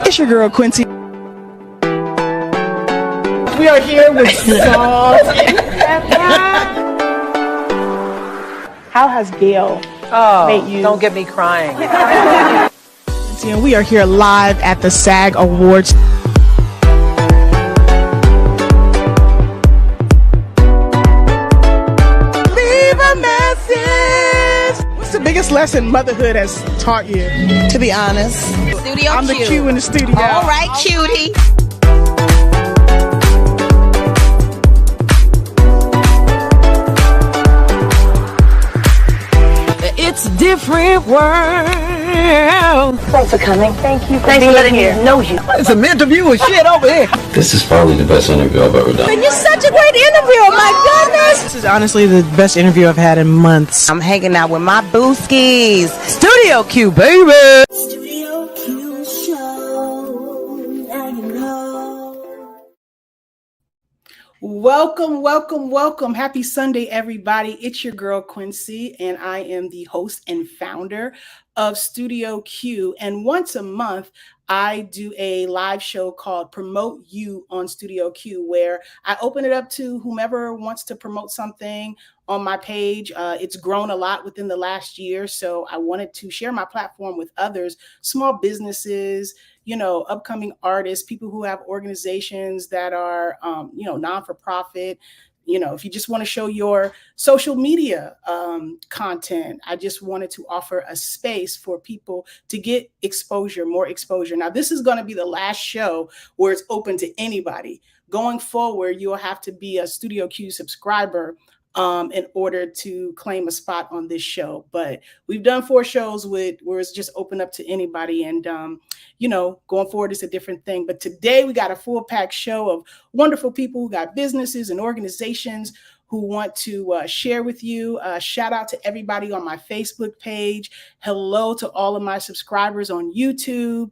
It's your girl, Quincy. We are here with Salt and Pepper. How has Gail made you? Don't get me crying. And we are here live at the SAG Awards. Leave a message. What's the biggest lesson motherhood has taught you? To be honest. Studio I'm Q. the Q in the studio. All right, cutie. It's a different world. Thanks for coming. Thank you for being letting me know you. It's a mental view of shit over here. This is probably the best interview I've ever done. And you're such a great interview. Oh my goodness. This is honestly the best interview I've had in months. I'm hanging out with my booskies. Studio Q, baby. Studio Q show. Now you know. Welcome, welcome, welcome. Happy Sunday, everybody. It's your girl, Quincy, and I am the host and founder of Studio Q. And once a month, I do a live show called Promote You on Studio Q, where I open it up to whomever wants to promote something on my page. It's grown a lot within the last year, so I wanted to share my platform with others, small businesses, upcoming artists, people who have organizations that are, non-for-profit. If you just want to show your social media content, I just wanted to offer a space for people to get exposure, more exposure. Now, this is going to be the last show where it's open to anybody. Going forward, you'll have to be a Studio Q subscriber in order to claim a spot on this show. But we've done 4 shows where it's just open up to anybody. And, going forward is a different thing. But today we got a full packed show of wonderful people who got businesses and organizations who want to share with you. Shout out to everybody on my Facebook page. Hello to all of my subscribers on YouTube.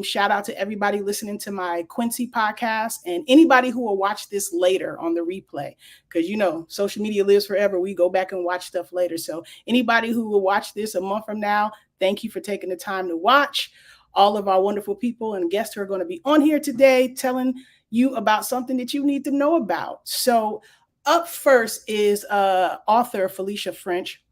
Shout out to everybody listening to my Quincy podcast and anybody who will watch this later on the replay, because social media lives forever. We go back and watch stuff later. So anybody who will watch this a month from now, thank you for taking the time to watch. All of our wonderful people and guests who are going to be on here today telling you about something that you need to know about. So up first is author Felicia French.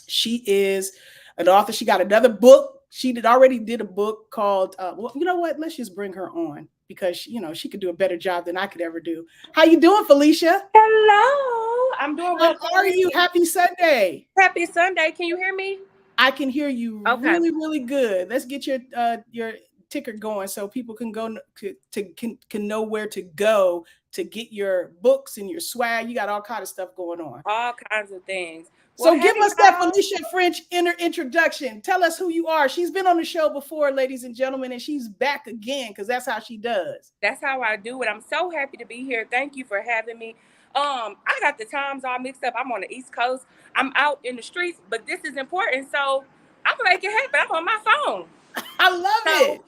She is an author. She got another book. She already did a book called, you know what? Let's just bring her on because, she could do a better job than I could ever do. How you doing, Felicia? Hello. I'm doing well. How are you? Happy Sunday. Happy Sunday. Can you hear me? I can hear you really, really good. Let's get your ticker going so people can go can know where to go to get your books and your swag. You got all kinds of stuff going on. All kinds of things. So give us that Felicia French introduction. Tell us who you are. She's been on the show before, ladies and gentlemen, and she's back again because that's how she does. That's how I do it. I'm so happy to be here. Thank you for having me. I got the times all mixed up. I'm on the East Coast. I'm out in the streets, but this is important. So I'm gonna make it happen. I'm on my phone. I love it.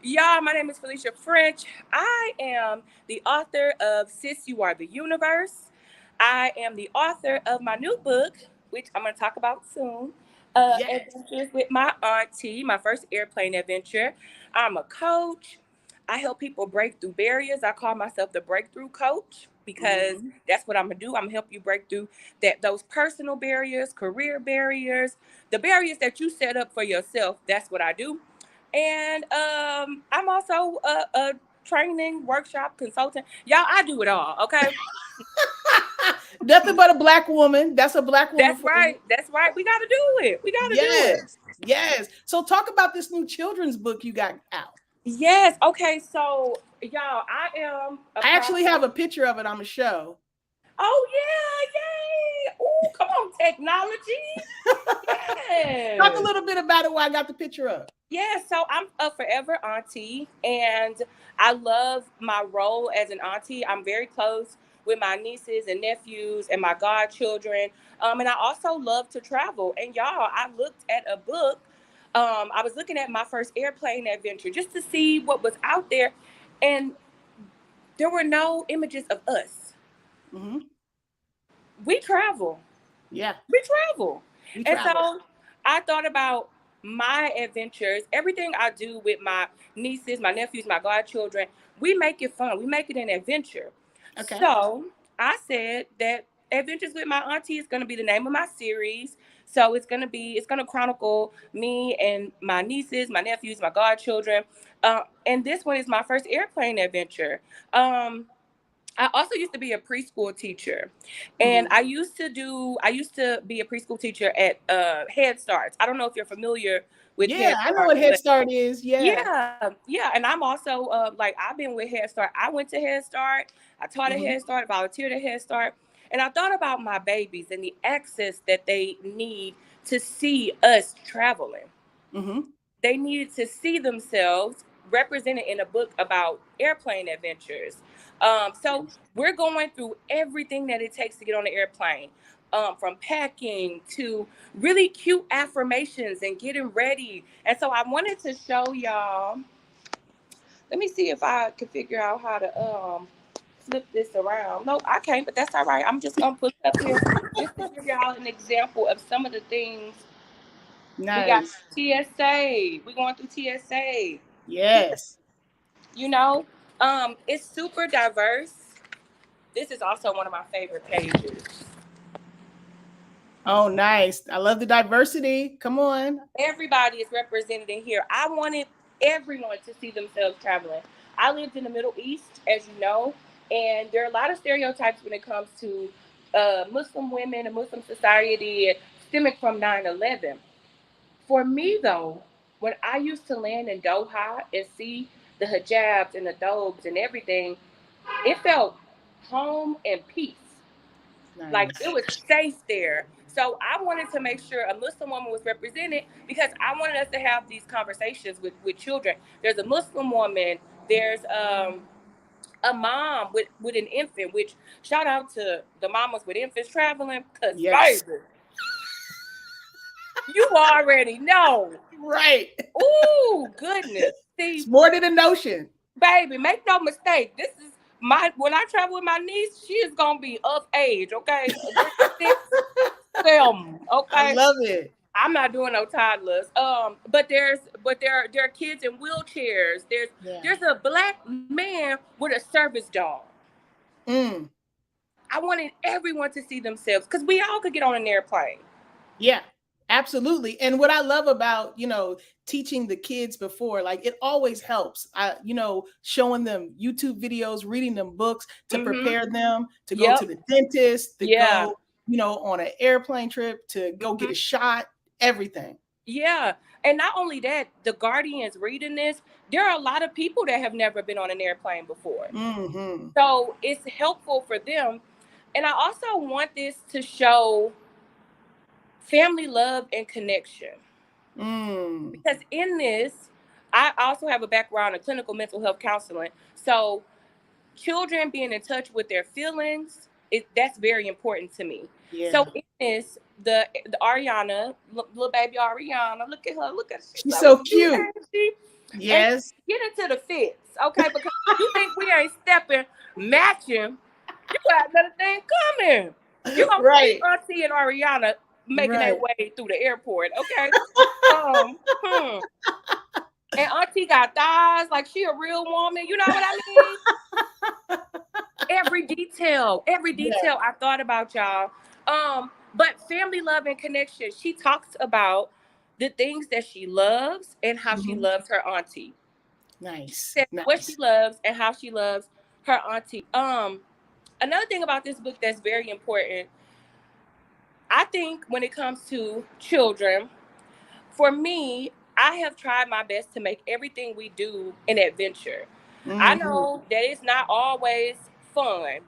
Y'all, my name is Felicia French. I am the author of Sis, You Are the Universe. I am the author of my new book, which I'm going to talk about soon. Adventures with my auntie, my first airplane adventure. I'm a coach. I help people break through barriers. I call myself the breakthrough coach because that's what I'm going to do. I'm going to help you break through those personal barriers, career barriers, the barriers that you set up for yourself. That's what I do. And I'm also a training, workshop, consultant. Y'all, I do it all, okay? Nothing but a black woman. That's a black woman. That's right. That's right. We got to do it. We got to do it. Yes. So talk about this new children's book you got out. Yes. Okay. So, y'all, I actually have a picture of it on the show. Oh, yeah. Yay. Oh, come on, technology. Yes. Talk a little bit about it while I got the picture up. Yeah. So I'm a forever auntie, and I love my role as an auntie. I'm very close with my nieces and nephews and my godchildren. And I also love to travel. And y'all, I looked at a book. I was looking at my first airplane adventure just to see what was out there. And there were no images of us. Mm-hmm. We travel. Yeah. We travel. So I thought about my adventures, everything I do with my nieces, my nephews, my godchildren, we make it fun. We make it an adventure. Okay. So I said that Adventures with My Auntie is going to be the name of my series. So it's going to chronicle me and my nieces, my nephews, my godchildren. And this one is my first airplane adventure. I also used to be a preschool teacher, and I used to be a preschool teacher at Head Starts. I don't know if you're familiar with Yeah, Head I know Start, what Head but Start is. Yeah. yeah, and I'm also like I've been with Head Start. I went to Head Start. I taught at Mm-hmm. Head Start, volunteered at Head Start, and I thought about my babies and the access that they need to see us traveling. Mm-hmm. They needed to see themselves represented in a book about airplane adventures. So we're going through everything that it takes to get on the airplane, from packing to really cute affirmations and getting ready. And so I wanted to show y'all. Let me see if I can figure out how to flip this around. Nope, I can't, but that's all right. I'm just gonna put it up here just to give y'all an example of some of the things. We got Nice. TSA. We're going through TSA. Yes. You know, it's super diverse. This is also one of my favorite pages. Oh, nice. I love the diversity. Come on. Everybody is represented in here. I wanted everyone to see themselves traveling. I lived in the Middle East, as you know, and there are a lot of stereotypes when it comes to Muslim women and Muslim society stemming from 9/11. For me, though, when I used to land in Doha and see the hijabs and the thobes and everything, it felt home and peace. Like Nice. it was safe there. So I wanted to make sure a Muslim woman was represented because I wanted us to have these conversations with children. There's a Muslim woman. There's a mom with an infant, which shout out to the mamas with infants traveling because, Yes. baby, you already know. Right. Ooh, goodness. It's See, more than a notion. baby, make no mistake. This is when I travel with my niece, she is gonna be of age, okay? This is 6, 7, I okay? love it. I'm not doing no toddlers. But there are kids in wheelchairs. Yeah. There's a black man with a service dog. Mm. I wanted everyone to see themselves because we all could get on an airplane. Yeah. Absolutely. And what I love about, teaching the kids before, like it always helps. Showing them YouTube videos, reading them books to prepare them to go to Yep. the dentist, to Yeah. go, on an airplane trip, to go get a shot, everything. Yeah. And not only that, the Guardians reading this, there are a lot of people that have never been on an airplane before. Mm-hmm. So it's helpful for them. And I also want this to show family love and connection. Mm. Because in this, I also have a background in clinical mental health counseling. So children being in touch with their feelings, that's very important to me. Yeah. So in this, the Ariana, little baby Ariana, look at her, She's so cute. Ain't she? Yes. And get into the fits, okay? Because you think we ain't stepping, matching, you got another thing coming. You're gonna see Auntie and Ariana making their way through the airport, okay? And Auntie got thighs like she a real woman. You know what I mean? Every detail I thought about, y'all. But family love and connection. She talks about the things that she loves and how she loves her auntie. Nice. What she loves and how she loves her auntie. Another thing about this book that's very important, I think when it comes to children, for me, I have tried my best to make everything we do an adventure. I know that it's not always fun.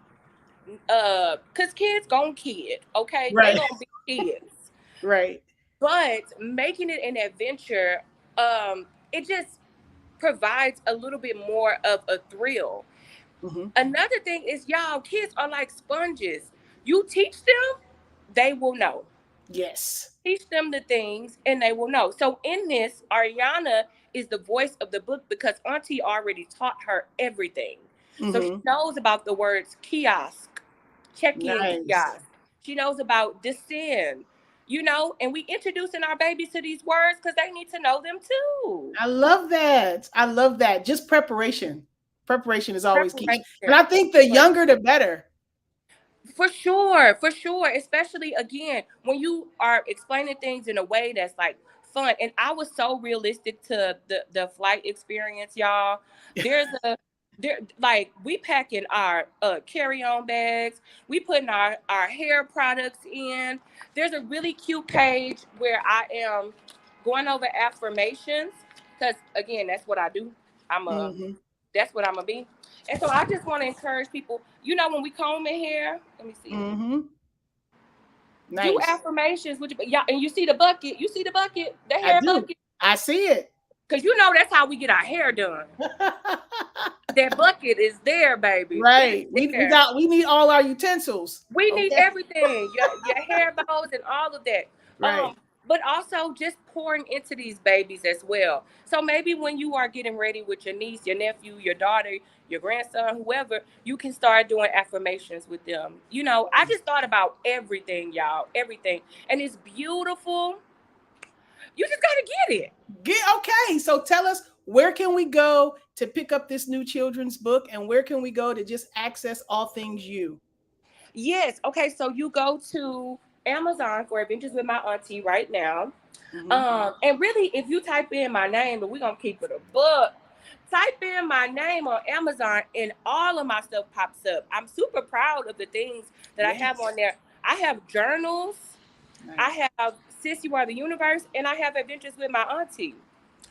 Cause kids gonna kid, okay? Right. They gonna be kids. Right. But making it an adventure, it just provides a little bit more of a thrill. Another thing is, y'all, kids are like sponges. You teach them, they will know. Yes. Teach them the things and they will know. So in this, Ariana is the voice of the book because Auntie already taught her everything. So she knows about the words kiosk, check-in kiosk. She knows about descend. you know, and we introducing our babies to these words because they need to know them too. I love that. I love that. Just preparation. Preparation is always key. And Preparation. I think the younger the better. For sure, for sure. Especially again, when you are explaining things in a way that's like fun. And I was so realistic to the flight experience, y'all. There's a there like we packing our carry-on bags, we putting our hair products in. There's a really cute page where I am going over affirmations because again, that's what I do. I'm a That's what I'm gonna be. And so I just want to encourage people. You know, when we comb in hair, let me see. Nice. Do affirmations with y'all, and you see the bucket. You see the bucket, the I hair do. bucket. I see it. Cause you know that's how we get our hair done. That bucket is there, baby. Right. We need all our utensils. We need everything. Your hair bows and all of that. Right. But also just pouring into these babies as well. So maybe when you are getting ready with your niece, your nephew, your daughter, your grandson, whoever, you can start doing affirmations with them. You know, I just thought about everything, y'all, everything. And it's beautiful. You just got to get it. Okay. So tell us, where can we go to pick up this new children's book, and where can we go to just access all things you? Yes. Okay. So you go to Amazon for Adventures with My Auntie right now. And really, if you type in my name, but we're going to keep it a book, type in my name on Amazon and all of my stuff pops up. I'm super proud of the things that I have on there. I have journals. Nice. I have Sis, You Are the Universe, and I have Adventures with My Auntie.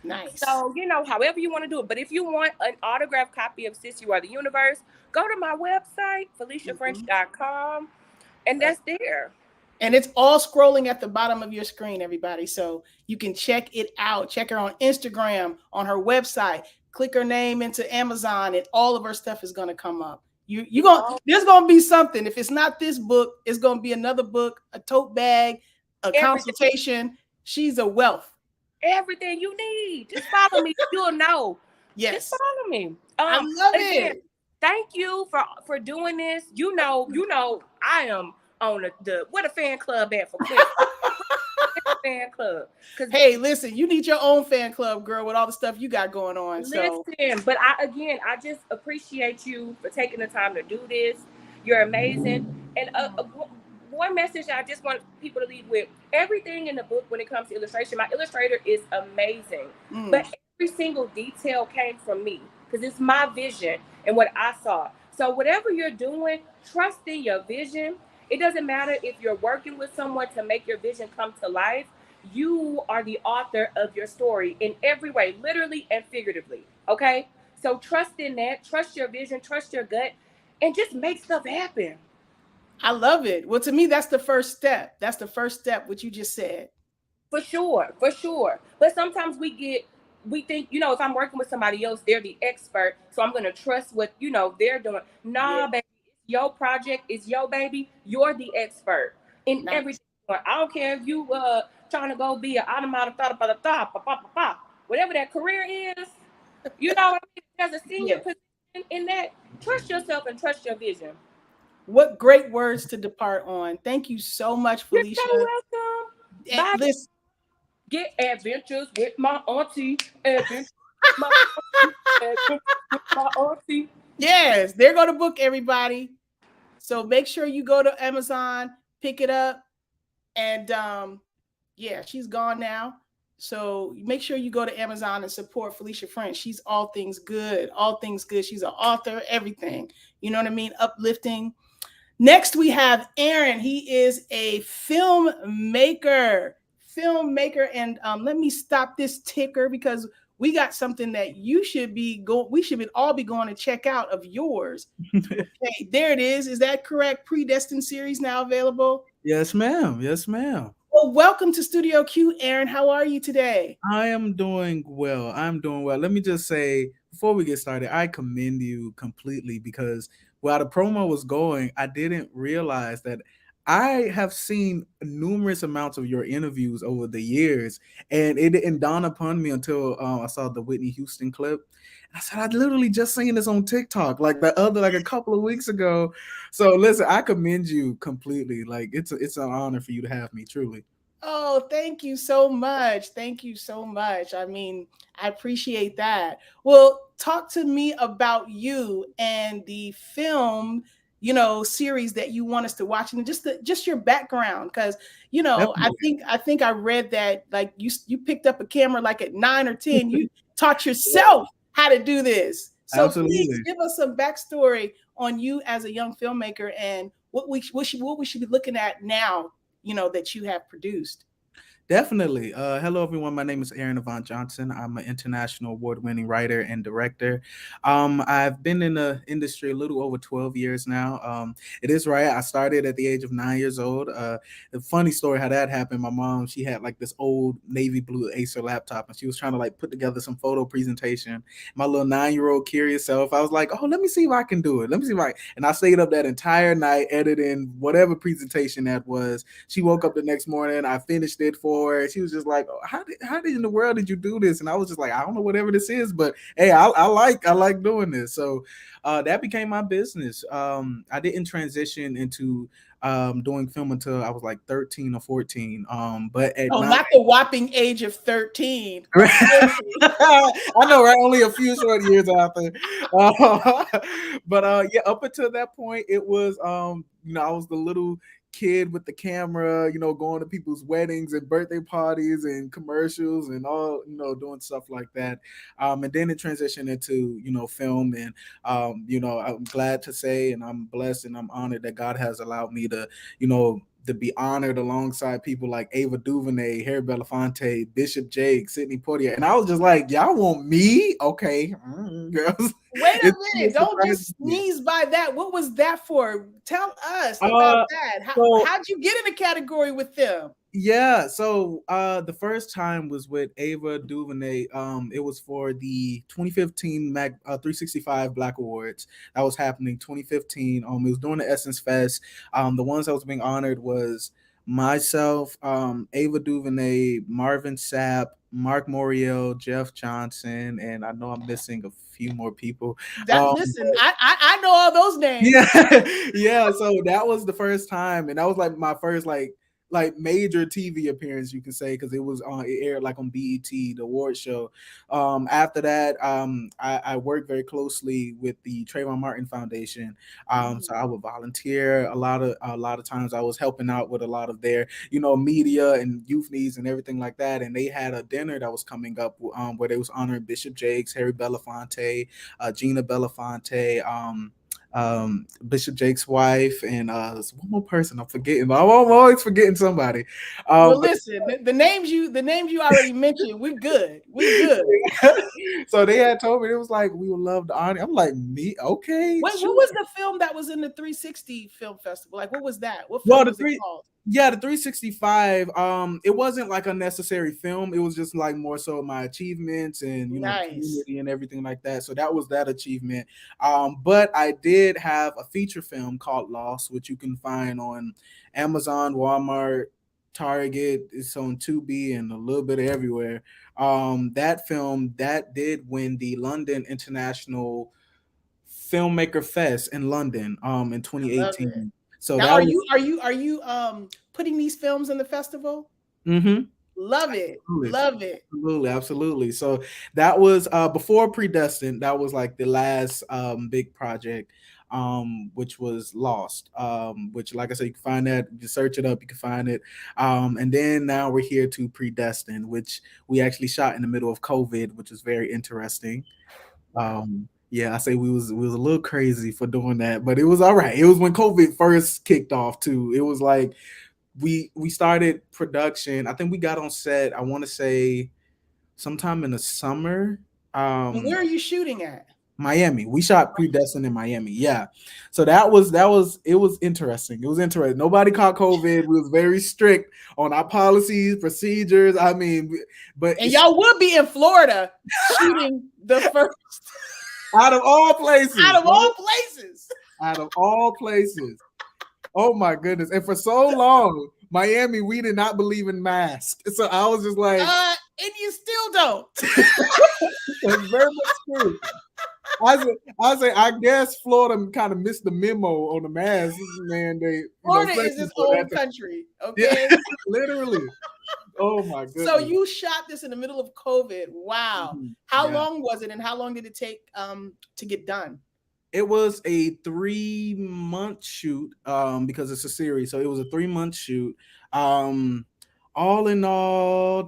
Nice. So, you know, however you want to do it. But if you want an autographed copy of Sis, You Are the Universe, go to my website, FeliciaFrench.com, and that's there. And it's all scrolling at the bottom of your screen, everybody. So you can check it out. Check her on Instagram, on her website. Click her name into Amazon, and all of her stuff is going to come up. There's going to be something. If it's not this book, it's going to be another book, a tote bag, a consultation. She's a wealth. Everything you need. Just follow me. You'll know. Yes. Just follow me. I love it. Thank you for doing this. You know, I am on the what a fan club at for Quinn. Fan club. Hey, listen, you need your own fan club, girl, with all the stuff you got going on. Listen, but I just appreciate you for taking the time to do this. You're amazing. And one message I just want people to leave with: everything in the book when it comes to illustration, my illustrator is amazing. But every single detail came from me because it's my vision and what I saw. So whatever you're doing, trust in your vision. It doesn't matter if you're working with someone to make your vision come to life. You are the author of your story in every way, literally and figuratively. Okay? So trust in that. Trust your vision. Trust your gut. And just make stuff happen. I love it. Well, to me, that's the first step. That's the first step, what you just said. For sure. For sure. But sometimes we think, you know, if I'm working with somebody else, they're the expert. So I'm going to trust what, you know, they're doing. Nah, baby. Your project is your baby. You're the expert in everything. I don't care if you trying to go be an automatic whatever that career is. You know what I mean? As a senior position in that, trust yourself and trust your vision. What great words to depart on. Thank you so much, Felicia. You're so welcome. Bye. Get Adventures with My Auntie. Adventures with My Auntie. Adventures with My Auntie. Yes, they're going to book, everybody. So make sure you go to Amazon, pick it up. And she's gone now. So make sure you go to Amazon and support Felicia French. She's all things good, all things good. She's an author, everything. You know what I mean? Uplifting. Next, we have Aaron. He is a filmmaker. And let me stop this ticker because we got something that we should all be going to check out of yours. Okay, there it is. Is that correct? Predestined series now available? Yes, ma'am. Yes, ma'am. Well, welcome to Studio Q, Aaron. How are you today? I am doing well. Let me just say, before we get started, I commend you completely because while the promo was going, I didn't realize that I have seen numerous amounts of your interviews over the years, and it didn't dawn upon me until I saw the Whitney Houston clip. I said, I literally just seen this on TikTok like a couple of weeks ago. So listen, I commend you completely. Like it's an honor for you to have me, truly. Oh, thank you so much. Thank you so much. I mean, I appreciate that. Well, talk to me about you and the film, series that you want us to watch, and just your background, because Definitely. I read that, like, you picked up a camera like at 9 or 10. You taught yourself how to do this. So please Absolutely. give us some backstory on you as a young filmmaker and what we should be looking at now, that you have produced. Definitely. Hello, everyone. My name is Aaron Avant Johnson. I'm an international award-winning writer and director. I've been in the industry a little over 12 years now. It is right. I started at the age of 9 years old. The funny story how that happened. My mom, she had like this old navy blue Acer laptop, and she was trying to like put together some photo presentation. My little 9-year-old curious self, I was like, "Oh, let me see if I can do it. Let me see if I." And I stayed up that entire night editing whatever presentation that was. She woke up the next morning. I finished it for her. She was just like, oh, how did in the world did you do this? And I was just like, I don't know whatever this is, but hey, I like doing this. So that became my business. I didn't transition into doing film until I was like 13 or 14. But at Oh, nine, not the whopping age of 13. I know, right? Only a few short years after. But yeah, up until that point, it was I was the little kid with the camera, going to people's weddings and birthday parties and commercials and all, doing stuff like that. And then it transitioned into, film. And I'm glad to say, and I'm blessed and I'm honored that God has allowed me to be honored alongside people like Ava DuVernay, Harry Belafonte, Bishop Jake, Sidney Poitier. And I was just like, y'all want me? Okay. Girls. Wait a minute. It's Don't surprising just me. sneeze by that. What was that for? Tell us about Uh, that. so How'd you get in the category with them? Yeah, so the first time was with Ava DuVernay. It was for the 2015 Mac 365 Black Awards that was happening 2015. It was during the Essence Fest. The ones that was being honored was myself, Ava DuVernay, Marvin Sapp, Mark Moriel, Jeff Johnson, and I know I'm missing a few more people. That listen, I know all those names. Yeah, yeah. So that was the first time, and that was like my first like major TV appearance, you can say, because it aired like on BET, the award show. After that, I worked very closely with the Trayvon Martin Foundation. So I would volunteer a lot of times. I was helping out with a lot of their media and youth needs and everything like that. And they had a dinner that was coming up where they was honoring Bishop Jakes, Harry Belafonte, Gina Belafonte. Bishop Jake's wife, and there's one more person I'm forgetting. I'm always forgetting somebody. Well, But listen, the names you already mentioned, we're good. We're good. so they had told me, it was like, we would love to honor. I'm like, me, okay, Wait, what sure. was the film that was in the 360 Film Festival? Like, what was that? What Well, film the was it three, called? yeah, the 365. It wasn't like a necessary film. It was just like more so my achievements and the Nice. community and everything like that. So that was that achievement. But I did have a feature film called Lost, which you can find on Amazon, Walmart, Target. It's on Tubi and a little bit of everywhere. That film that did win the London International Filmmaker Fest in London in I love it. 2018. So Now, that are was. you putting these films in the festival? Mhm. Love it. Absolutely. Love it. Absolutely, absolutely. So that was before Predestined. That was like the last big project, which was Lost. Which, like I said, you can find that. You can search it up. You can find it. And then now we're here to Predestined, which we actually shot in the middle of COVID, which is very interesting. Wow. Yeah, I say we was a little crazy for doing that, but it was all right. It was when COVID first kicked off too. It was like we started production. I think we got on set, I want to say sometime in the summer. And where are you shooting at? Miami. We shot Predestined in Miami. Yeah. So it was interesting. It was interesting. Nobody caught COVID. We was very strict on our policies, procedures. I mean, but And y'all will be in Florida shooting the first out of all places, out of right? all places. Out of all places. Oh my goodness. And for so long, Miami, we did not believe in masks. So I was just like, And you still don't. that's very much true. I guess Florida kind of missed the memo on the mask mandate. Florida is its own country. Okay. Yeah, literally. Oh my goodness. So you shot this in the middle of COVID. Wow. Mhm. How Yeah. long was it, and how long did it take to get done? It was a 3-month shoot because it's a series, so it was a 3-month shoot. All in all,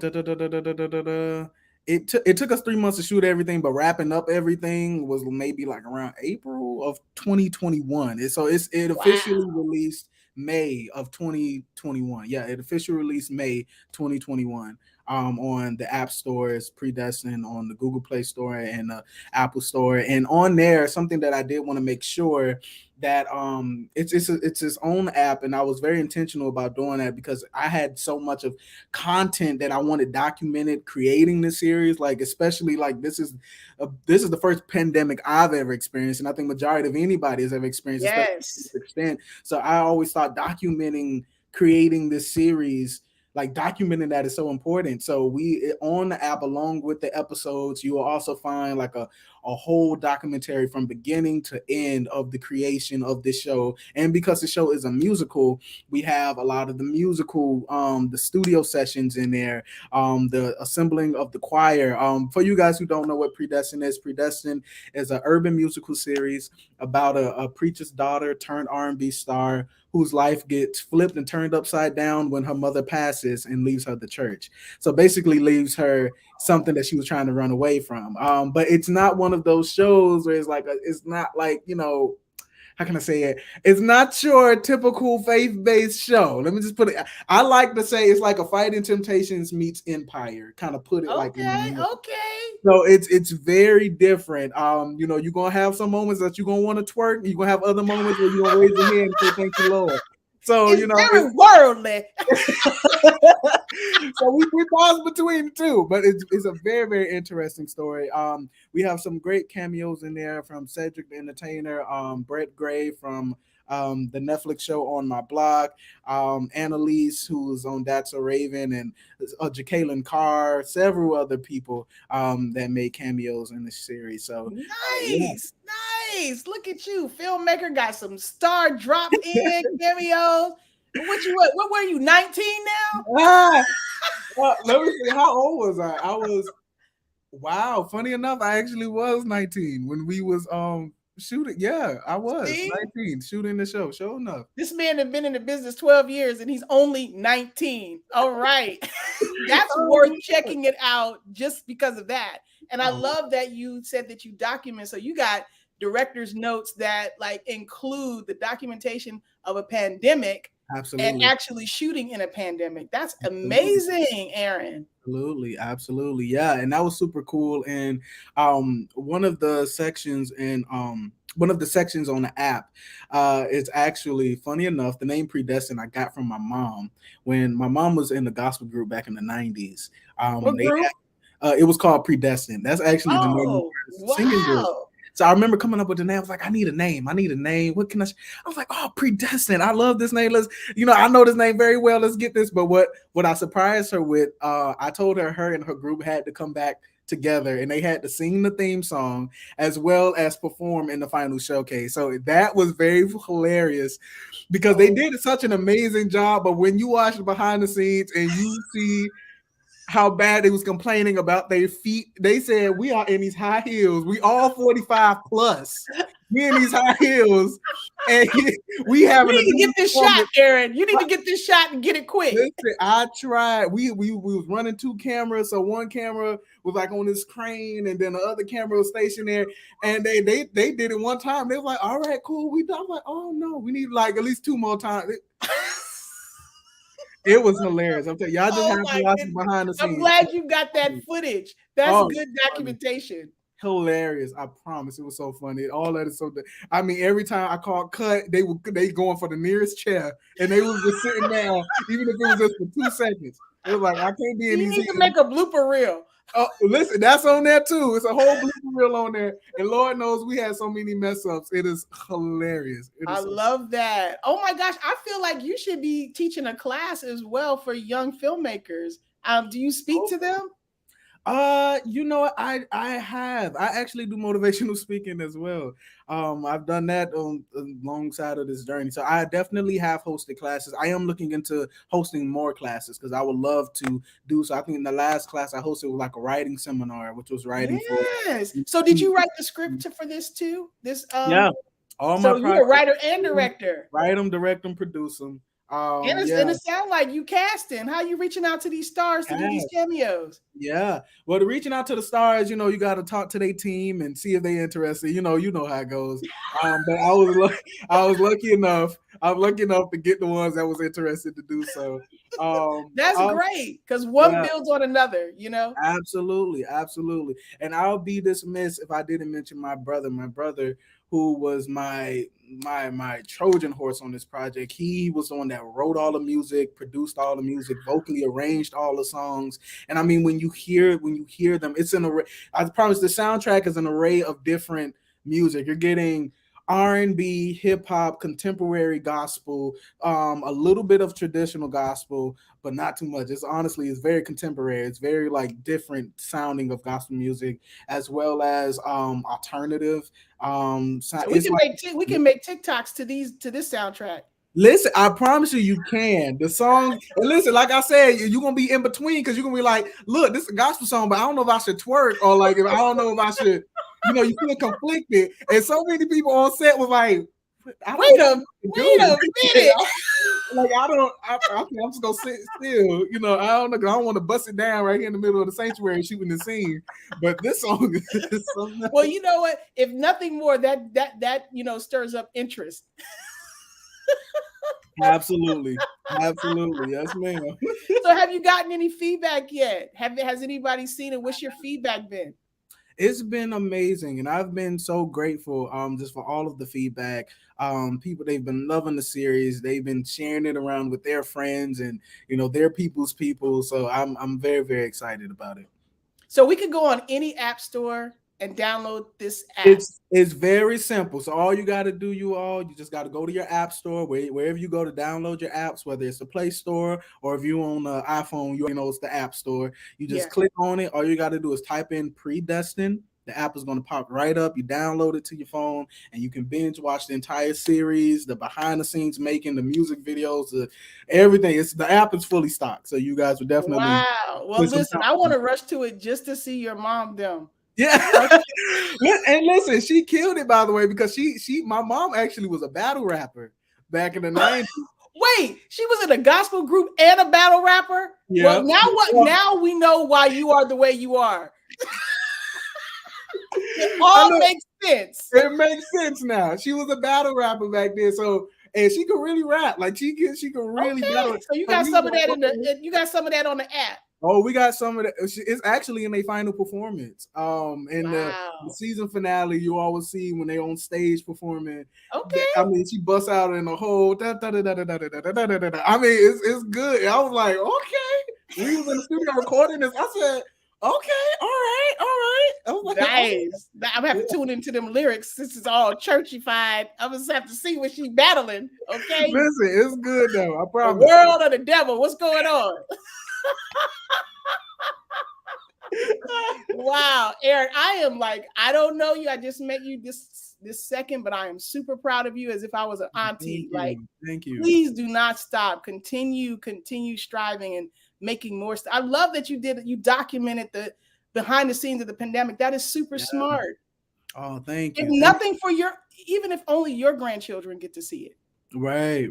it took us 3 months to shoot everything, but wrapping up everything was maybe like around April of 2021. And so it officially released May of 2021. Yeah, it officially released May 2021. On the app stores, Predestined, on the Google Play Store and the Apple Store, and on there, something that I did want to make sure that it's its own app, and I was very intentional about doing that because I had so much of content that I wanted documented creating this series, like especially like this is the first pandemic I've ever experienced, and I think majority of anybody has ever experienced, especially to this extent. So I always thought documenting creating this series, like documenting that is so important. So we on the app, along with the episodes, you will also find like a whole documentary from beginning to end of the creation of this show. And because the show is a musical, we have a lot of the musical the studio sessions in there, the assembling of the choir. For you guys who don't know what Predestined is an urban musical series about a preacher's daughter turned R&B star whose life gets flipped and turned upside down when her mother passes and leaves her the church. So basically leaves her something that she was trying to run away from. But it's not one of those shows where it's not like, how can I say it? It's not your typical faith-based show. Let me just put it. I like to say it's like a Fighting Temptations meets Empire. Kind of put it like okay. So it's very different. You're gonna have some moments that you're gonna want to twerk. You're gonna have other moments where you're gonna raise your hand and say thank you, Lord. So it's very worldly. So we pause between the two, but it's a very, very interesting story. We have some great cameos in there from Cedric the Entertainer, Brett Gray from the Netflix show On My Block, Annalise, who was on That's a Raven, and Jacqueline Carr, several other people that made cameos in the series. So nice. Look at you, filmmaker, got some star drop in cameos. What were you, 19 now? Let me see, how old was I? Wow, funny enough, I actually was 19 when we was shooting. Yeah, I was 19 shooting the show. Sure enough. This man had been in the business 12 years and he's only 19. All right. That's worth checking it out just because of that. And I love that you said that you document. So you got director's notes that like include the documentation of a pandemic. Absolutely. And actually shooting in a pandemic. That's amazing, Aaron. Absolutely. Yeah. And that was super cool. And one of the sections on the app is actually, funny enough, the name Predestined I got from my mom when my mom was in the gospel group back in the 90s. What group? It was called Predestined. That's actually the name of the singing group. So I remember coming up with the name. I was like, I need a name. What can I was like, Predestined. I love this name. I know this name very well. Let's get this. But what I surprised her with, I told her and her group had to come back together and they had to sing the theme song as well as perform in the final showcase. So that was very hilarious because they did such an amazing job. But when you watch behind the scenes and you see how bad they was complaining about their feet, they said, we are in these high heels. We all 45 plus. We in these high heels. And we having to get this shot, Aaron. You need to get this shot and get it quick. Listen, I tried. We was running 2 cameras. So one camera was like on this crane, and then the other camera was stationary. And they did it one time. They was like, all right, cool. We done. I'm like, oh no, we need like at least 2 more times. It was hilarious. I'm telling you, y'all just have to watch it behind the scenes. I'm glad you got that footage. That's good documentation. Hilarious. I promise. It was so funny. All that is so good. I mean, every time I called cut, they going for the nearest chair and they was just sitting down, even if it was just for 2 seconds. It was like, I can't be in these. You need to make a blooper reel. Oh, listen, that's on there too. It's a whole blooper reel on there. And Lord knows we had so many mess ups. It is hilarious. I love that. Oh my gosh. I feel like you should be teaching a class as well for young filmmakers. Do you speak to them? You know what? I actually do motivational speaking as well. I've done that on alongside of this journey. So I definitely have hosted classes. I am looking into hosting more classes because I would love to do so. I think in the last class I hosted was like a writing seminar, which was writing for. Yes. So did you write the script for this too? This Yeah, all my so you're a projects, writer and director. write them, direct them, produce them. And Yeah, it sounds like you casting. How you reaching out to these stars to do these cameos? yeah. Well, the reaching out to the stars, you got to talk to their team and see if they interested. You know how it goes. But I was lucky enough. I'm lucky enough to get the ones that was interested to do so. That's great because one builds on another. Absolutely, absolutely. And I'll be dismissed if I didn't mention my brother. My brother, who was my Trojan horse on this project. He was the one that wrote all the music, produced all the music, vocally arranged all the songs. And I mean, when you hear them, it's an array. I promise the soundtrack is an array of different music. You're getting R&B, hip hop, contemporary gospel, a little bit of traditional gospel, but not too much. It's very contemporary. It's very like different sounding of gospel music, as well as alternative. So we can make TikToks to this soundtrack. Listen, I promise you can. The song, and listen, like I said, you're gonna be in between because you're gonna be like, look, this is a gospel song, but I don't know if I should twerk or like if I don't know if I should, you feel conflicted. And so many people on set was like, wait a minute. Like I'm just gonna sit still, I don't know. I don't want to bust it down right here in the middle of the sanctuary shooting the scene. But this song is well, you know what? If nothing more, that stirs up interest. Absolutely, yes, ma'am. So, have you gotten any feedback yet? Has anybody seen it? What's your feedback been? It's been amazing, and I've been so grateful just for all of the feedback. People, they've been loving the series. They've been sharing it around with their friends and their people's people. So I'm very, very excited about it. So we could go on any app store and download this app. It's very simple. So all you got to do, you just got to go to your app store, wherever you go to download your apps, whether it's the Play Store or if you on the iPhone, you know it's the App Store. You just click on it. All you got to do is type in Predestined. The app is going to pop right up. You download it to your phone, and you can binge watch the entire series, the behind the scenes making, the music videos, everything. The app is fully stocked, so you guys would definitely. Wow. Well, listen, I want to rush to it just to see your mom them. Yeah, and listen, she killed it, by the way, because my mom actually was a battle rapper back in the 90s. Wait, she was in a gospel group and a battle rapper? Yeah. Well, now we know why you are the way you are. It all makes sense. It makes sense now. She was a battle rapper back then, so and she could really rap. Like she could really battle. So you got some of that you got some of that on the app. Oh, we got some of that. It's actually in their final performance. In the season finale, you always see when they on stage performing. Okay. I mean, she busts out in the whole. I mean, it's good. I was like, okay. We was in the studio recording this. I said, okay, all right. I was like, nice. I'm gonna have to tune into them lyrics. This is all churchified. I'm gonna have to see what she's battling. Okay. Listen, it's good though. I promise. The world or the devil? What's going on? Wow, Eric, I don't know you. I just met you this second, but I am super proud of you as if I was an auntie. Thank you. Please do not stop. Continue striving and making more stuff. I love that you documented the behind the scenes of the pandemic. That is super smart. Oh, thank you. If nothing for even if only your grandchildren get to see it. Right.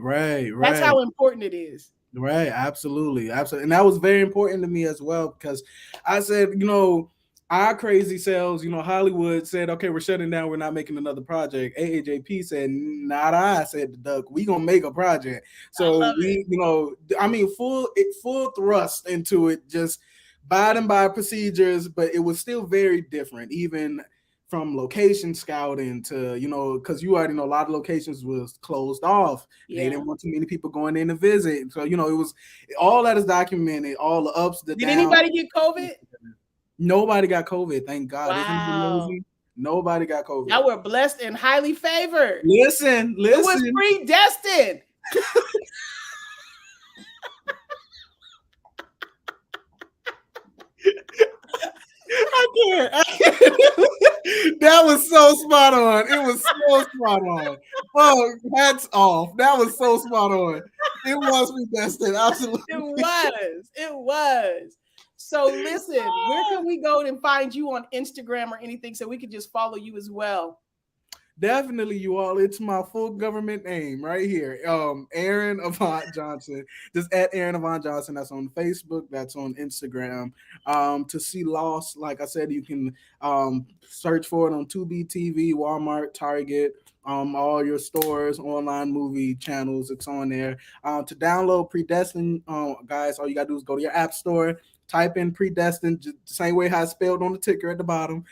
That's how important it is. Right, absolutely. And that was very important to me as well, because I said, our crazy selves, Hollywood said, okay, we're shutting down, we're not making another project. AAJP said, not I, said the duck, we gonna make a project. So we, full thrust into it, just abiding by procedures, but it was still very different, even from location scouting to, because you already know a lot of locations was closed off. Yeah. They didn't want too many people going in to visit. So, it was all that is documented, all the ups, the downs. Did anybody get COVID? Nobody got COVID, thank God. Wow. Nobody got COVID. Y'all were blessed and highly favored. Listen. It was predestined. spot on. Oh, hats off. That was so spot on. It was predestined. Absolutely. It was. It was. So listen, where can we go and find you on Instagram or anything so we can just follow you as well? Definitely, you all. It's my full government name right here. Aaron Avant Johnson. Just at Aaron Avant Johnson. That's on Facebook. That's on Instagram. To see Lost, like I said, you can search for it on 2B TV, Walmart, Target, all your stores, online movie channels. It's on there. To download Predestined, guys, all you gotta do is go to your app store. Type in Predestined, the same way how it's spelled on the ticker at the bottom.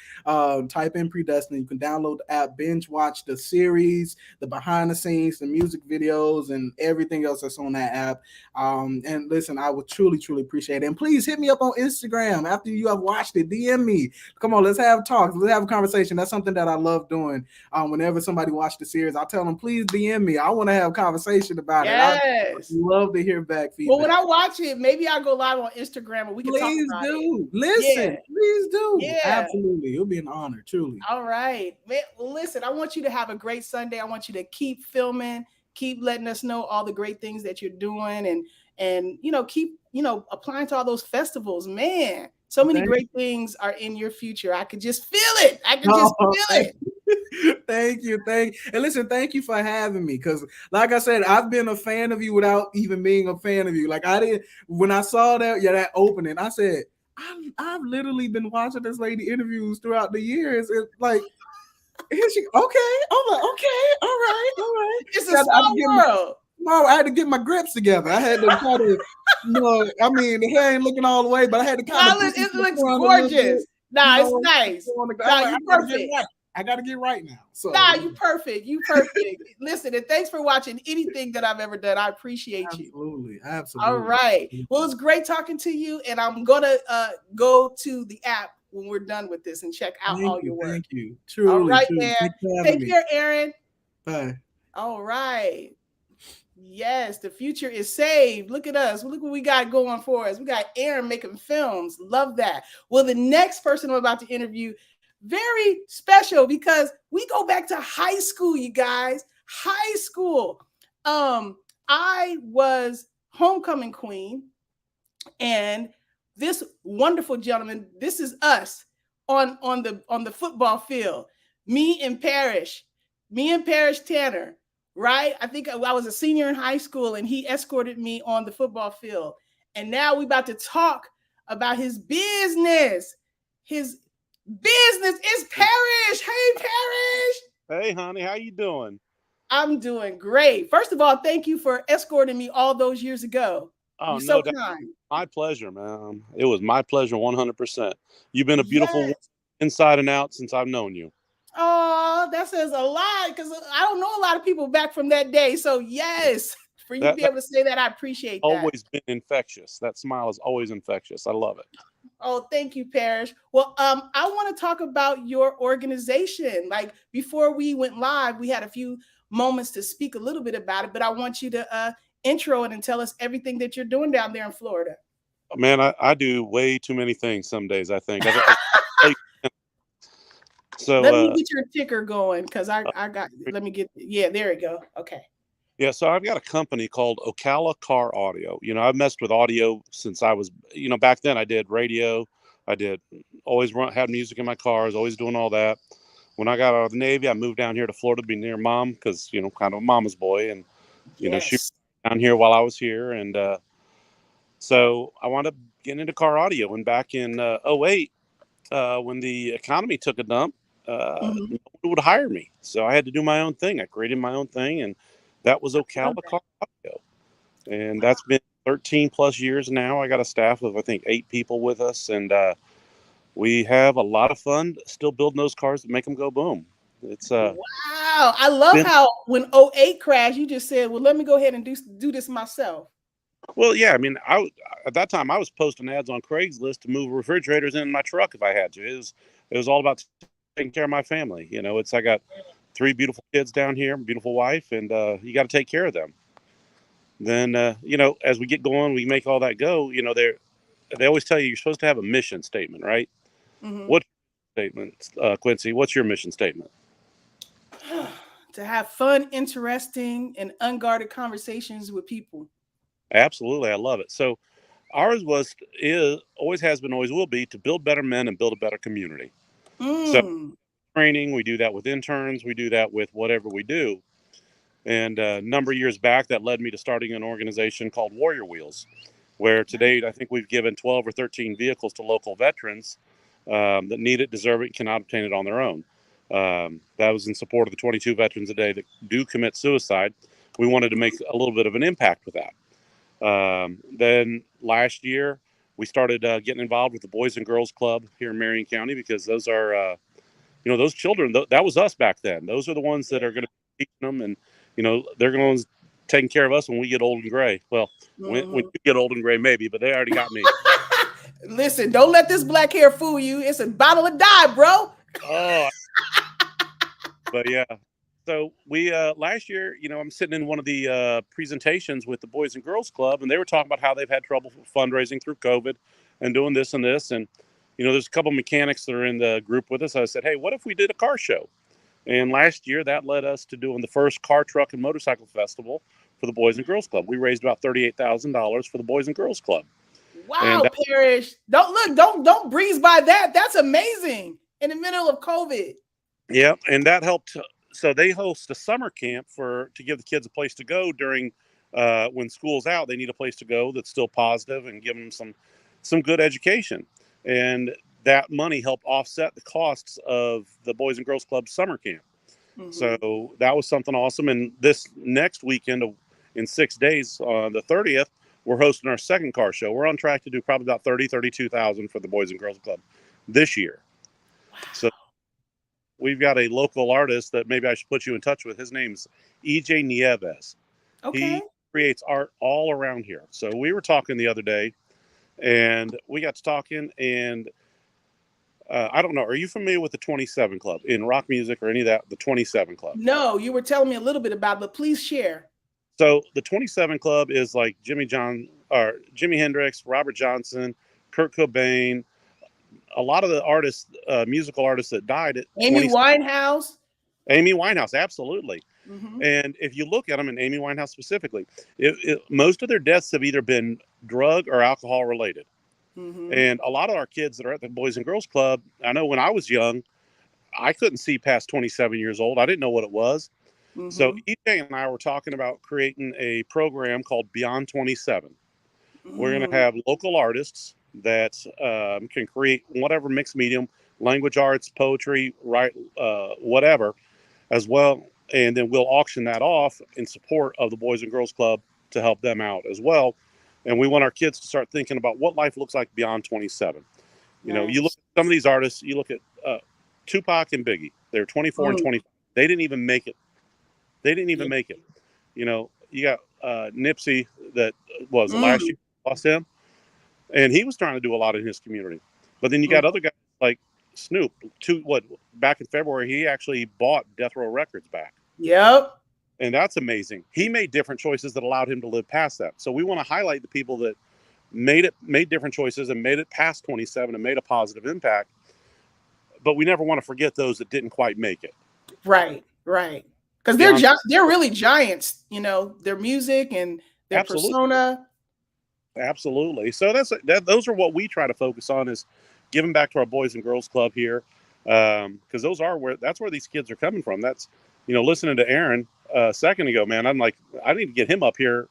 Type in Predestined. You can download the app, binge watch the series, the behind the scenes, the music videos, and everything else that's on that app. And listen, I would truly, truly appreciate it. And please hit me up on Instagram after you have watched it. DM me. Come on, let's have talks. Let's have a conversation. That's something that I love doing. Whenever somebody watched the series, I tell them, please DM me. I want to have a conversation about it. I love to hear back feedback. Well, when I watch it, maybe I'll go live on Instagram and we can talk about it. Listen, please do. Yeah. Absolutely. It'll be an honor, truly. All right. Man, listen, I want you to have a great Sunday. I want you to keep filming, keep letting us know all the great things that you're doing and keep, applying to all those festivals. Man, so many great things are in your future. I could just feel it. Thank you. And listen, thank you for having me. Because like I said, I've been a fan of you without even being a fan of you. Like when I saw that opening, I said, I've literally been watching this lady interviews throughout the years. And like, here she, okay. I'm like, okay, all right. It's a small world. I had to get my grips together. I had to kind of, the hair ain't looking all the way, but I had to kind of. It looks gorgeous. Nah, it's nice. Nah, you're perfect. I got to get right now. So. Nah, you perfect. Listen, and thanks for watching anything that I've ever done. I appreciate you. Absolutely. All right. Well, it's great talking to you, and I'm gonna go to the app when we're done with this and check out all your work. Thank you. Truly. All right, man. Take care, Aaron. Bye. All right. Yes, the future is saved. Look at us. Look what we got going for us. We got Aaron making films. Love that. Well, the next person I'm about to interview, very special because we go back to high school, you guys. High school. I was homecoming queen, and this wonderful gentleman, this is us on the football field. Me and Parrish Tanner, right? I think I was a senior in high school, and he escorted me on the football field. And now we're about to talk about his business. His business is Parrish. Hey, Parrish. Hey, honey, how you doing? I'm doing great. First of all, thank you for escorting me all those years ago. Oh, you're so kind. My pleasure, man. It was my pleasure 100%. You've been a beautiful woman inside and out since I've known you. Oh, that says a lot because I don't know a lot of people back from that day. So yes, for you to be able to say that, I appreciate that. Always been infectious. That smile is always infectious. I love it. Oh, thank you, Parrish. Well, I want to talk about your organization. Like before we went live, we had a few moments to speak a little bit about it, but I want you to intro it and tell us everything that you're doing down there in Florida. Man, I do way too many things some days, I think. So let me get your ticker going because I got, let me get, yeah, there we go. Okay. Yeah, so I've got a company called Ocala Car Audio. I've messed with audio since I was, back then I did radio. I did always had music in my cars, always doing all that. When I got out of the Navy, I moved down here to Florida to be near mom because, kind of a mama's boy. And, she was down here while I was here. And so I wound up getting into car audio. And back in 2008, when the economy took a dump, no one would hire me. So I had to do my own thing. I created my own thing. And that was Ocala Car Audio. And that's been 13 plus years now. I got a staff of, I think, 8 people with us. And we have a lot of fun still building those cars that make them go boom. It's wow. I love how when 2008 crashed, you just said, well, let me go ahead and do this myself. Well, yeah. I mean, at that time I was posting ads on Craigslist to move refrigerators in my truck if I had to. It was all about taking care of my family. I got 3 beautiful kids down here, beautiful wife, and you got to take care of them. Then, as we get going, we make all that go. They always tell you're supposed to have a mission statement, right? What's your statement, Quincy? What's your mission statement? to have fun, interesting, and unguarded conversations with people. Absolutely, I love it. So ours is always has been, always will be, to build better men and build a better community. So Mm. training, we do that with interns, we do that with whatever we do. And a number of years back, that led me to starting an organization called Warrior Wheels, where to date, I think we've given 12 or 13 vehicles to local veterans that need it, deserve it, cannot obtain it on their own. That was in support of the 22 veterans a day that do commit suicide. We wanted to make a little bit of an impact with that. Then last year, we started getting involved with the Boys and Girls Club here in Marion County, because those are, those children, that was us back then. Those are the ones that are going to be teaching them, and, they're going to taking care of us when we get old and gray. Well, when you get old and gray, maybe, but they already got me. Listen, don't let this black hair fool you. It's a bottle of dye, bro. Oh, but yeah. So we last year, I'm sitting in one of the presentations with the Boys and Girls Club, and they were talking about how they've had trouble fundraising through COVID and doing this and this. And, there's a couple of mechanics that are in the group with us. I said, hey, what if we did a car show? And last year, that led us to doing the first car, truck, and motorcycle festival for the Boys and Girls Club. We raised about $38,000 for the Boys and Girls Club. Wow, Parrish. Don't breeze by that. That's amazing. In the middle of COVID. Yeah, and that helped. So they host a summer camp to give the kids a place to go during when school's out. They need a place to go that's still positive and give them some good education. And that money helped offset the costs of the Boys and Girls Club summer camp. Mm-hmm. So that was something awesome. And this next weekend, in 6 days, on the 30th, we're hosting our second car show. We're on track to do probably about 32,000 for the Boys and Girls Club this year. Wow. So we've got a local artist that maybe I should put you in touch with. His name's EJ Nieves. Okay. He creates art all around here. So we were talking the other day, and we got to talking, and I don't know. Are you familiar with the 27 Club in rock music or any of that? The 27 Club. No, you were telling me a little bit about it, but please share. So the 27 Club is like Jimi Hendrix, Robert Johnson, Kurt Cobain, a lot of the artists, musical artists that died at Amy Winehouse. Amy Winehouse, absolutely. Mm-hmm. And if you look at them, and Amy Winehouse specifically, most of their deaths have either been drug or alcohol related. Mm-hmm. And a lot of our kids that are at the Boys and Girls Club, I know when I was young, I couldn't see past 27 years old. I didn't know what it was. Mm-hmm. So EJ and I were talking about creating a program called Beyond 27. Mm-hmm. We're going to have local artists that can create whatever mixed medium, language arts, poetry, whatever, as well. And then we'll auction that off in support of the Boys and Girls Club to help them out as well. And we want our kids to start thinking about what life looks like beyond 27. You know, you look at some of these artists, you look at Tupac and Biggie. They're 24 and 25. They didn't even make it. Make it. You know, you got Nipsey that was last year, lost him. And he was trying to do a lot in his community. But then you got other guys like Snoop. Back in February, he actually bought Death Row Records back. Yep. And that's amazing. He made different choices that allowed him to live past that. So we want to highlight the people that made different choices and made it past 27 and made a positive impact. But we never want to forget those that didn't quite make it. Right. Because they're really giants, you know, their music and their persona. Absolutely. So those are what we try to focus on, is giving back to our Boys and Girls Club here. Because that's where these kids are coming from. That's, listening to Aaron a second ago, man, I'm like, I need to get him up here.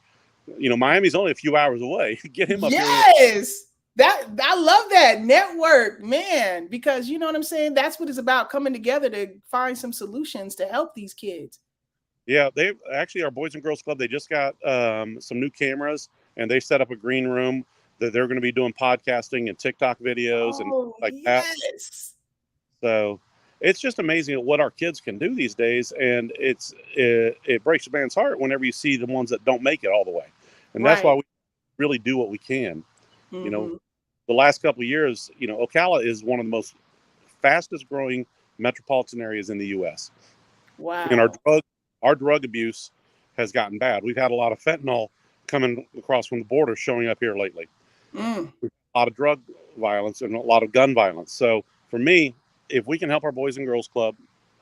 Miami's only a few hours away. Get him up here. Yes. I love that network, man, because you know what I'm saying? That's what it's about, coming together to find some solutions to help these kids. Yeah, our Boys and Girls Club, they just got some new cameras, and they set up a green room that they're going to be doing podcasting and TikTok videos and like that. So it's just amazing at what our kids can do these days. And it breaks a man's heart whenever you see the ones that don't make it all the way. And that's why we really do what we can. Mm-hmm. The last couple of years, Ocala is one of the most fastest growing metropolitan areas in the U.S. Wow. And our drug abuse has gotten bad. We've had a lot of fentanyl coming across from the border showing up here lately. A lot of drug violence and a lot of gun violence. So for me, if we can help our Boys and Girls Club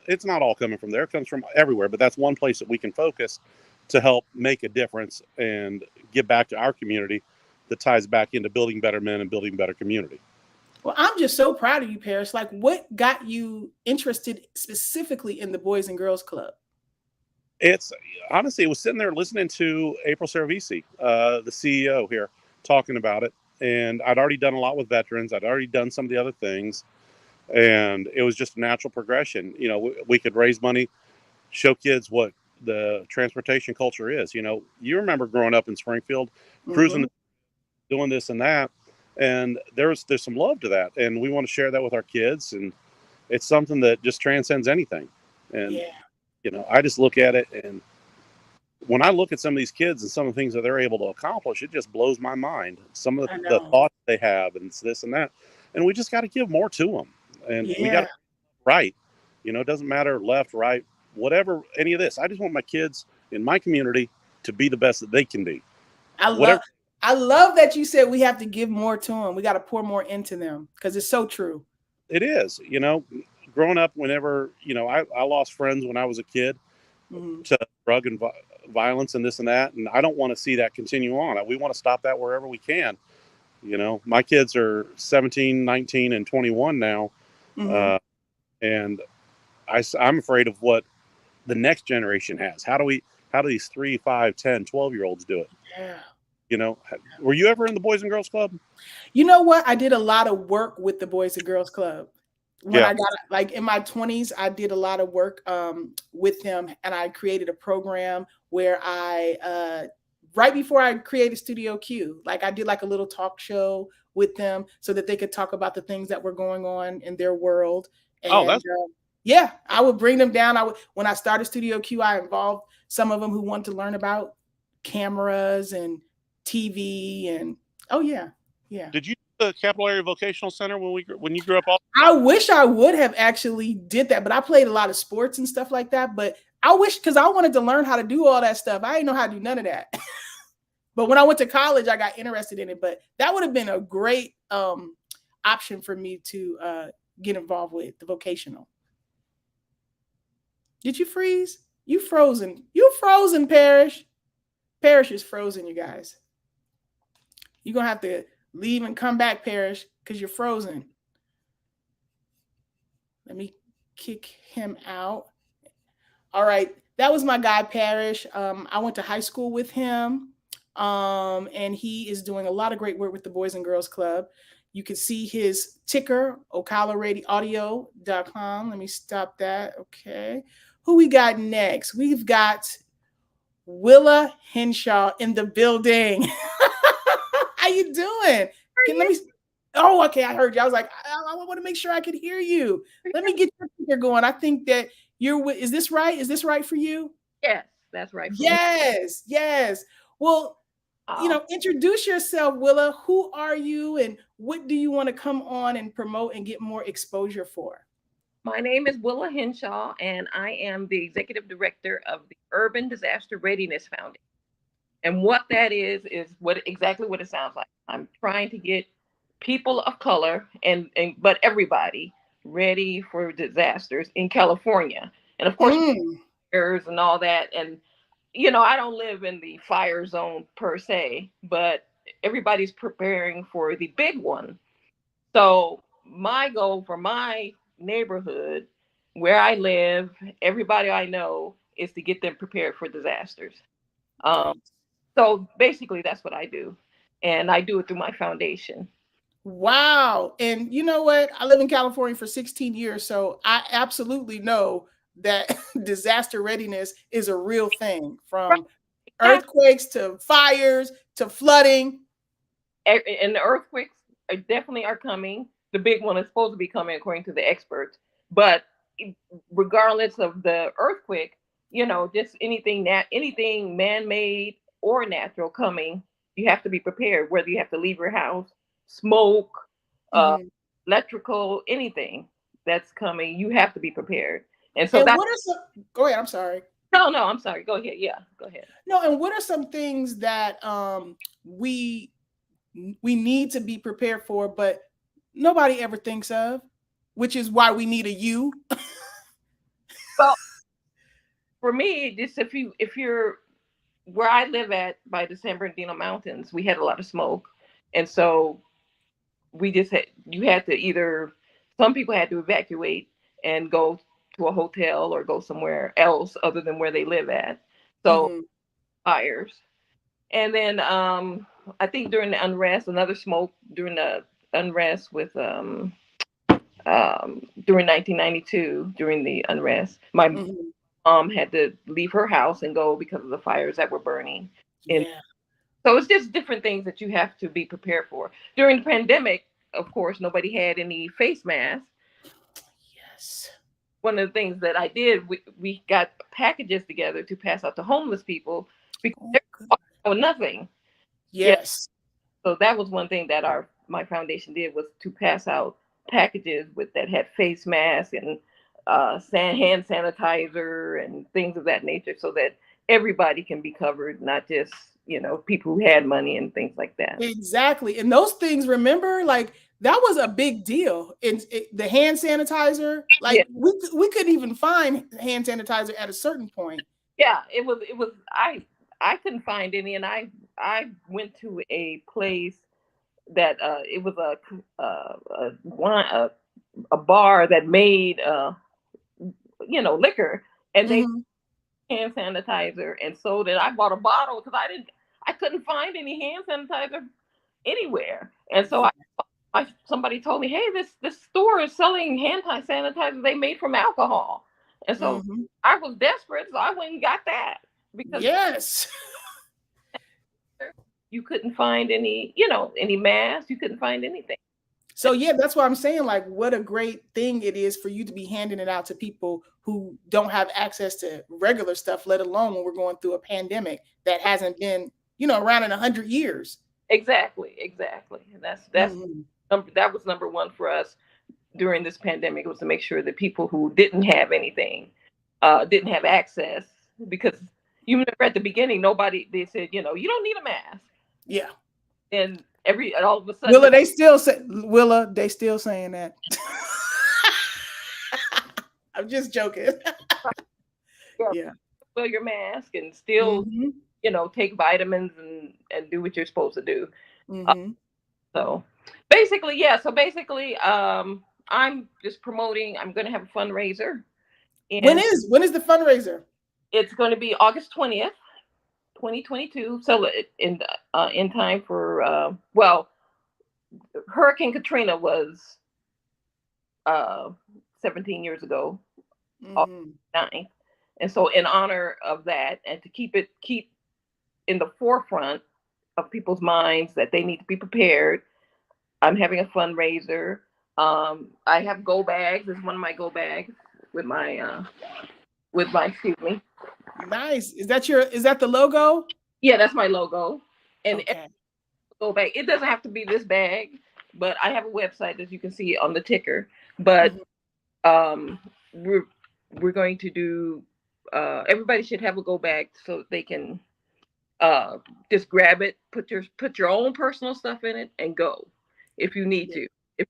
it's not all coming from there. It comes from everywhere, but that's one place that we can focus to help make a difference and give back to our community that ties back into building better men and building better community. Well, I'm just so proud of you, Paris. Like, what got you interested specifically in the Boys and Girls Club? It's honestly, it was sitting there listening to April Cervisi, the CEO here, talking about it. And I'd already done a lot with veterans. I'd already done some of the other things. And it was just a natural progression. You know, we could raise money, show kids what the transportation culture is. You know, you remember growing up in Springfield, cruising, doing this and that. And there's some love to that. And we want to share that with our kids. And it's something that just transcends anything. And, you know, I just look at it, and when I look at some of these kids and some of the things that they're able to accomplish, it just blows my mind. Some of the thoughts they have, and it's this and that. And we just got to give more to them. And we got to right. You know, it doesn't matter left, right, whatever, any of this. I just want my kids in my community to be the best that they can be. I love that you said we have to give more to them. We got to pour more into them, because it's so true. It is. You know, growing up, whenever, you know, I lost friends when I was a kid to drug and violence and this and that. And I don't want to see that continue on. We want to stop that wherever we can. You know, my kids are 17, 19, and 21 now. And I'm afraid of what the next generation has. How do these 3, 5, 10, 12-year-olds do it? Yeah. You know, were you ever in the Boys and Girls Club? You know what? I did a lot of work with the Boys and Girls Club. When I got, like, in my 20s, I did a lot of work with them, and I created a program where I, right before I created Studio Q, like, I did like a little talk show with them so that they could talk about the things that were going on in their world. And yeah, I would bring them down. When I started Studio Q, I involved some of them who wanted to learn about cameras and TV and Did you do the Capital Area Vocational Center when you grew up? I wish I would have actually did that, but I played a lot of sports and stuff like that. But I wish, because I wanted to learn how to do all that stuff. I didn't know how to do none of that. But when I went to college, I got interested in it. But that would have been a great option for me to get involved with the vocational. Did you freeze? You frozen. You frozen, Parrish. Parrish is frozen, you guys. You're going to have to leave and come back, Parrish, because you're frozen. Let me kick him out. All right. That was my guy, Parrish. I went to high school with him, and he is doing a lot of great work with the Boys and Girls Club. You can see his ticker, ocalaradioaudio.com. Let me stop that. Okay. Who we got next? We've got Willa Henshaw in the building. How you doing? Oh, okay. I heard you. I was like, I want to make sure I could hear you. Let me get your ticker going. I think that is this right? Is this right for you? Yes, that's right. Yes, yes. Well, you know, introduce yourself, Willa. Who are you and what do you want to come on and promote and get more exposure for? My name is Willa Henshaw, and I am the executive director of the Urban Disaster Readiness Foundation. And what that is exactly what it sounds like. I'm trying to get people of color but everybody ready for disasters in California. And of course, fires and all that. And, you know, I don't live in the fire zone per se, but everybody's preparing for the big one. So my goal for my neighborhood, where I live, everybody I know, is to get them prepared for disasters. So basically that's what I do. And I do it through my foundation. Wow. And you know what? I live in California for 16 years, so I absolutely know that disaster readiness is a real thing, from earthquakes to fires to flooding. And the earthquakes definitely are coming. The big one is supposed to be coming according to the experts. But regardless of the earthquake, you know, just anything man-made or natural coming, you have to be prepared, whether you have to leave your house, smoke, electrical, anything that's coming, you have to be prepared. And so go ahead, I'm sorry. No, I'm sorry. Go ahead. Yeah, go ahead. No, and what are some things that we need to be prepared for, but nobody ever thinks of, which is why we need a you. for me, just if you're where I live at by the San Bernardino Mountains, we had a lot of smoke, and so we just had to either, some people had to evacuate and go to a hotel or go somewhere else other than where they live at. So fires. And then I think during the unrest, another smoke during the unrest with during 1992, during the unrest, my mom had to leave her house and go because of the fires that were burning. And so it's just different things that you have to be prepared for. During the pandemic, of course, nobody had any face masks. Yes. One of the things that I did, we got packages together to pass out to homeless people because they're nothing. Yes. So that was one thing that my foundation did, was to pass out packages that had face masks and hand sanitizer and things of that nature, so that everybody can be covered, not just people who had money and things like that. Exactly. And those things, remember, like that was a big deal. The hand sanitizer, like we couldn't even find hand sanitizer at a certain point. Yeah, it was I couldn't find any, and I went to a place that it was a bar that made liquor, and they hand sanitizer and sold it. I bought a bottle because I couldn't find any hand sanitizer anywhere, and so somebody told me, hey, this store is selling hand sanitizer they made from alcohol, and so I was desperate, so I went and got that, because you couldn't find any masks, you couldn't find anything. So yeah, that's why I'm saying, like, what a great thing it is for you to be handing it out to people who don't have access to regular stuff, let alone when we're going through a pandemic that hasn't been, around in 100 years. Exactly. And that was number one for us during this pandemic, was to make sure that people who didn't have anything, didn't have access, because you remember at the beginning, they said, you don't need a mask. Yeah. And all of a sudden, Willa, they still saying that. I'm just joking. Yeah. Wear your mask and still, take vitamins and do what you're supposed to do. So basically, I'm just promoting. I'm going to have a fundraiser. When is the fundraiser? It's going to be August 20th. 2022, so in time for Hurricane Katrina was 17 years ago, August 9th, and so in honor of that, and to keep in the forefront of people's minds that they need to be prepared, I'm having a fundraiser. I have go bags. This is one of my go bags with my excuse me. Nice. Is that the logo? Yeah, that's my logo. And go bag. It doesn't have to be this bag, but I have a website, as you can see on the ticker. But we're going to do. Everybody should have a go bag so that they can just grab it, put your own personal stuff in it, and go if you need to.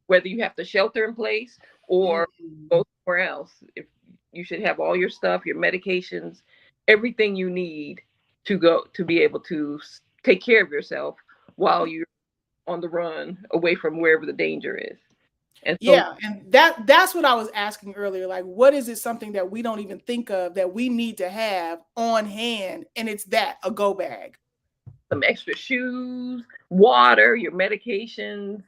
Whether you have to shelter in place or go somewhere else, if you should have all your stuff, your medications, everything you need to be able to take care of yourself while you're on the run away from wherever the danger is. And so, and that's what I was asking earlier. Like, what is it, something that we don't even think of that we need to have on hand? And it's a go bag. Some extra shoes, water, your medications,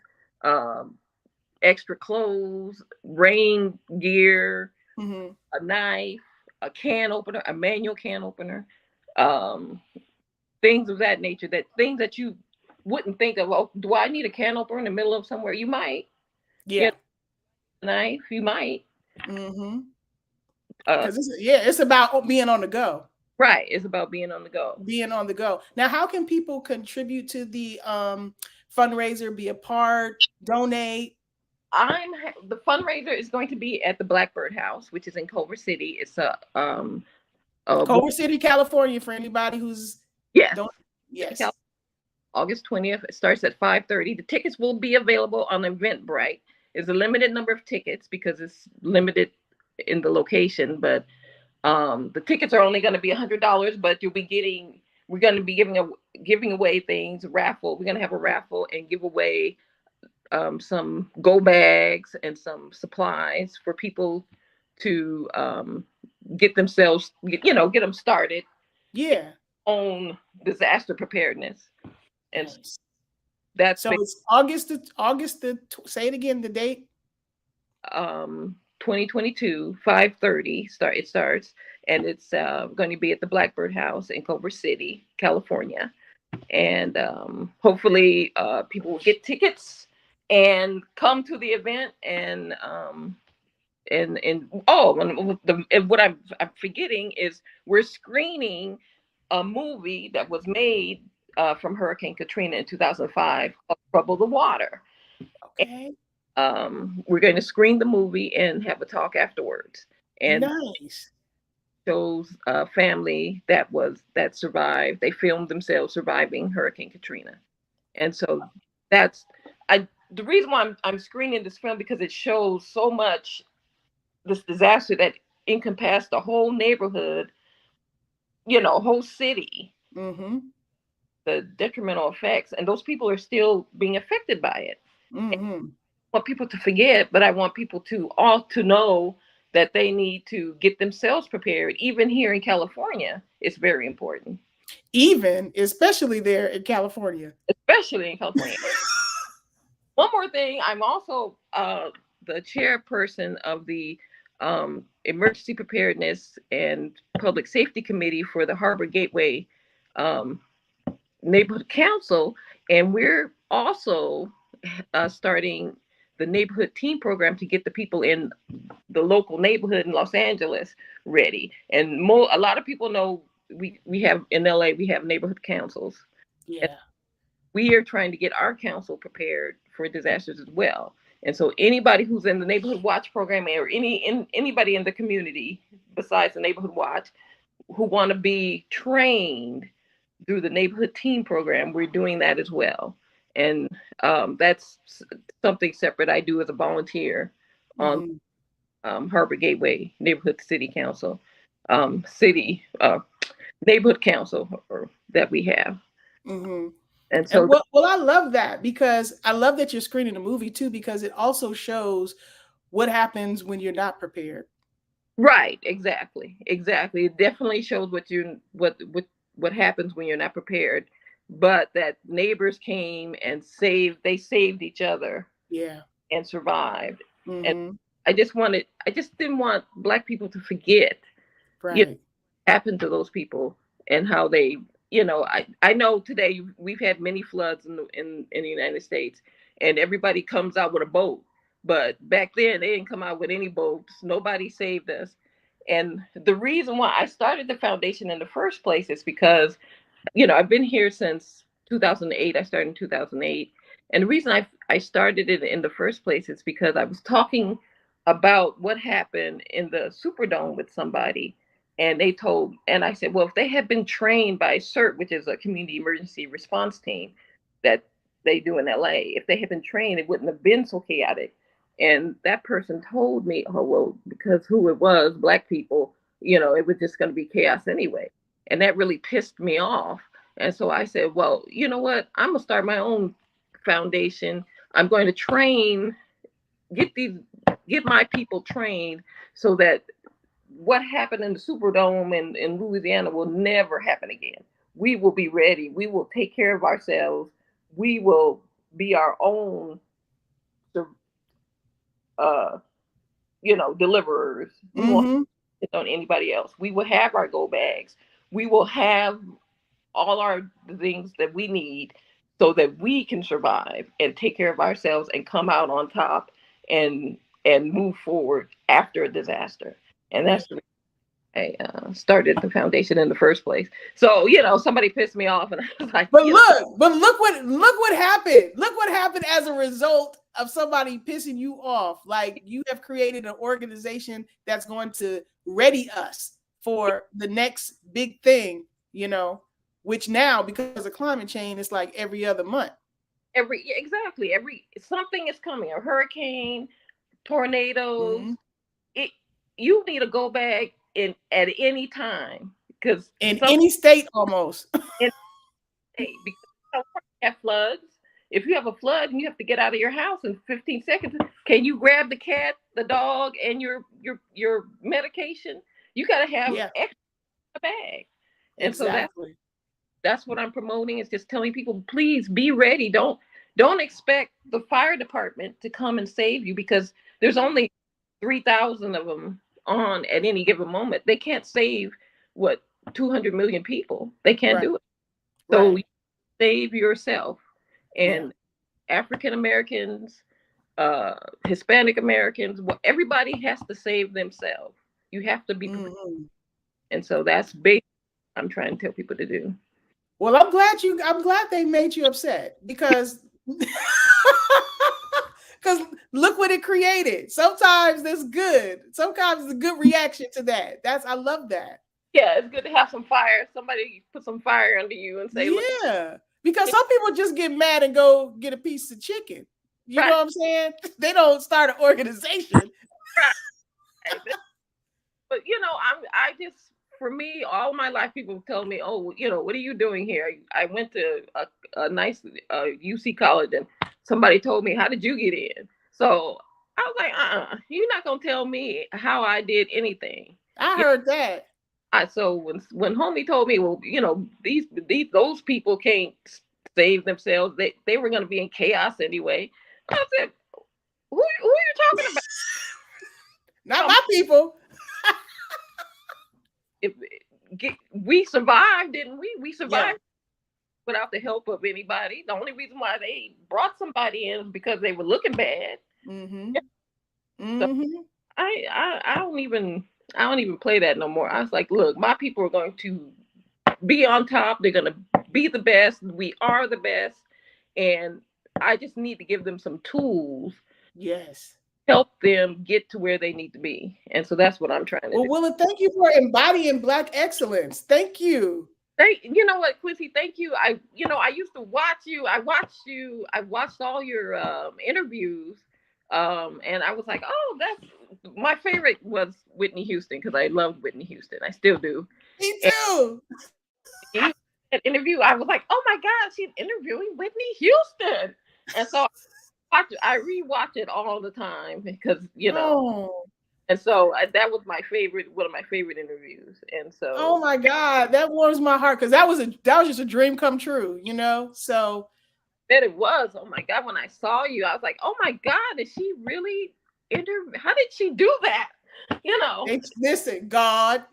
extra clothes, rain gear, a knife, a can opener, a manual can opener, things of that nature, things that you wouldn't think of. Oh, do I need a can opener in the middle of somewhere? You might. Yeah. A knife, you might. It's about being on the go. Right. It's about being on the go. Being on the go. Now, how can people contribute to the fundraiser, be a part, donate? The fundraiser is going to be at the Blackbird House, which is in Culver City. It's Culver City, California, for anybody who's yes. August 20th. It starts at 5:30. The tickets will be available on Eventbrite. There's a limited number of tickets because it's limited in the location, but The tickets are only going to be $100, but we're going to be giving away things, raffle. We're going to have a raffle and give away some go bags and some supplies for people to get themselves, get them started. Yeah. On disaster preparedness. And nice. That's so it's August the say it again, the date. 2022, 5:30 it starts, and it's going to be at the Blackbird House in Culver City, California. And hopefully people will get tickets and come to the event. And what I'm forgetting is we're screening a movie that was made from Hurricane Katrina in 2005 called Trouble the Water. Okay. And, we're going to screen the movie and have a talk afterwards. And nice. Shows a family that survived. They filmed themselves surviving Hurricane Katrina. And so that's the reason why I'm screening this film, because it shows so much this disaster that encompassed the whole neighborhood, whole city. Mm-hmm. The detrimental effects, and those people are still being affected by it. Mm-hmm. I want people to forget, but I want people to know that they need to get themselves prepared. Even here in California, it's very important. Especially there in California. Especially in California. One more thing, I'm also the chairperson of the Emergency Preparedness and Public Safety Committee for the Harbor Gateway Neighborhood Council, and we're also starting the neighborhood team program to get the people in the local neighborhood in Los Angeles ready. And a lot of people know we have in LA, we have neighborhood councils. Yeah. We are trying to get our council prepared for disasters as well. And so anybody who's in the neighborhood watch program, or anybody in the community besides the neighborhood watch who want to be trained through the neighborhood team program, we're doing that as well. And that's something separate I do as a volunteer on Harbor Gateway Neighborhood City Council, neighborhood council that we have. Mm-hmm. And so, well, I love that, because I love that you're screening a movie too, because it also shows what happens when you're not prepared. Right. Exactly. It definitely shows what happens when you're not prepared, but that neighbors came and saved each other. Yeah. And survived. Mm-hmm. And I just didn't want Black people to forget what happened to those people and how they, I know today we've had many floods in the United States, and everybody comes out with a boat. But back then they didn't come out with any boats. Nobody saved us. And the reason why I started the foundation in the first place is because, I've been here since 2008. I started in 2008. And the reason I started it in the first place is because I was talking about what happened in the Superdome with somebody. And I said, well, if they had been trained by CERT, which is a community emergency response team that they do in LA, if they had been trained, it wouldn't have been so chaotic. And that person told me, oh, well, because who it was, Black people, it was just going to be chaos anyway. And that really pissed me off. And so I said, well, you know what? I'm going to start my own foundation. I'm going to get my people trained so that what happened in the Superdome in Louisiana will never happen again. We will be ready. We will take care of ourselves. We will be our own, deliverers. We won't depend on anybody else. We will have our go bags. We will have all the things that we need so that we can survive and take care of ourselves and come out on top and move forward after a disaster. And that's the reason I started the foundation in the first place. So, somebody pissed me off, and I was like, look what happened. Look what happened as a result of somebody pissing you off. Like, you have created an organization that's going to ready us for the next big thing, which now, because of climate change, it's like every other month. Something is coming, a hurricane, tornadoes. You need a go bag at any time, because in any state almost. because you have floods. If you have a flood and you have to get out of your house in 15 seconds, can you grab the cat, the dog, and your medication? You got to have extra in the bag. And exactly. So that's what I'm promoting, is just telling people, please be ready. Don't expect the fire department to come and save you, because there's only 3,000 of them on at any given moment. They can't save 200 million people. They can't do it. So save yourself. And African Americans, Hispanic Americans, everybody has to save themselves. You have to be prepared. And so that's basically what I'm trying to tell people to do. Well, I'm glad they made you upset, because look what it created. Sometimes that's good. Sometimes it's a good reaction to that. I love that. Yeah, it's good to have some fire. Somebody put some fire under you and say, yeah. Because some people just get mad and go get a piece of chicken. You know what I'm saying? They don't start an organization. Right. But I just, for me, all my life, people tell me, oh, what are you doing here? I went to a nice UC college, and somebody told me, how did you get in? So I was like, you're not gonna tell me how I did anything. I heard that. So when homie told me, well, those people can't save themselves. They were going to be in chaos anyway. I said, who are you talking about? Not my people. We survived, didn't we? We survived without the help of anybody. The only reason why they brought somebody in was because they were looking bad. So I don't even play that no more. I was like, look, my people are going to be on top. They're going to be the best. We are the best. And I just need to give them some tools. Yes. Help them get to where they need to be. And so that's what I'm trying to do. Well, Willa, thank you for embodying Black excellence. Thank you. You know what, Quincy, thank you. I used to watch you. I watched all your interviews. And I was like, oh, that's my favorite was Whitney Houston, because I loved Whitney Houston. I still do. Me too. And that interview, I was like, oh my God, she's interviewing Whitney Houston. And so I rewatch it all the time, because and so that was one of my favorite interviews. And so, oh my God, that warms my heart, because that was just a dream come true, So that it was. Oh my God, when I saw you, I was like, oh my God, is she really how did she do that? Listen, God.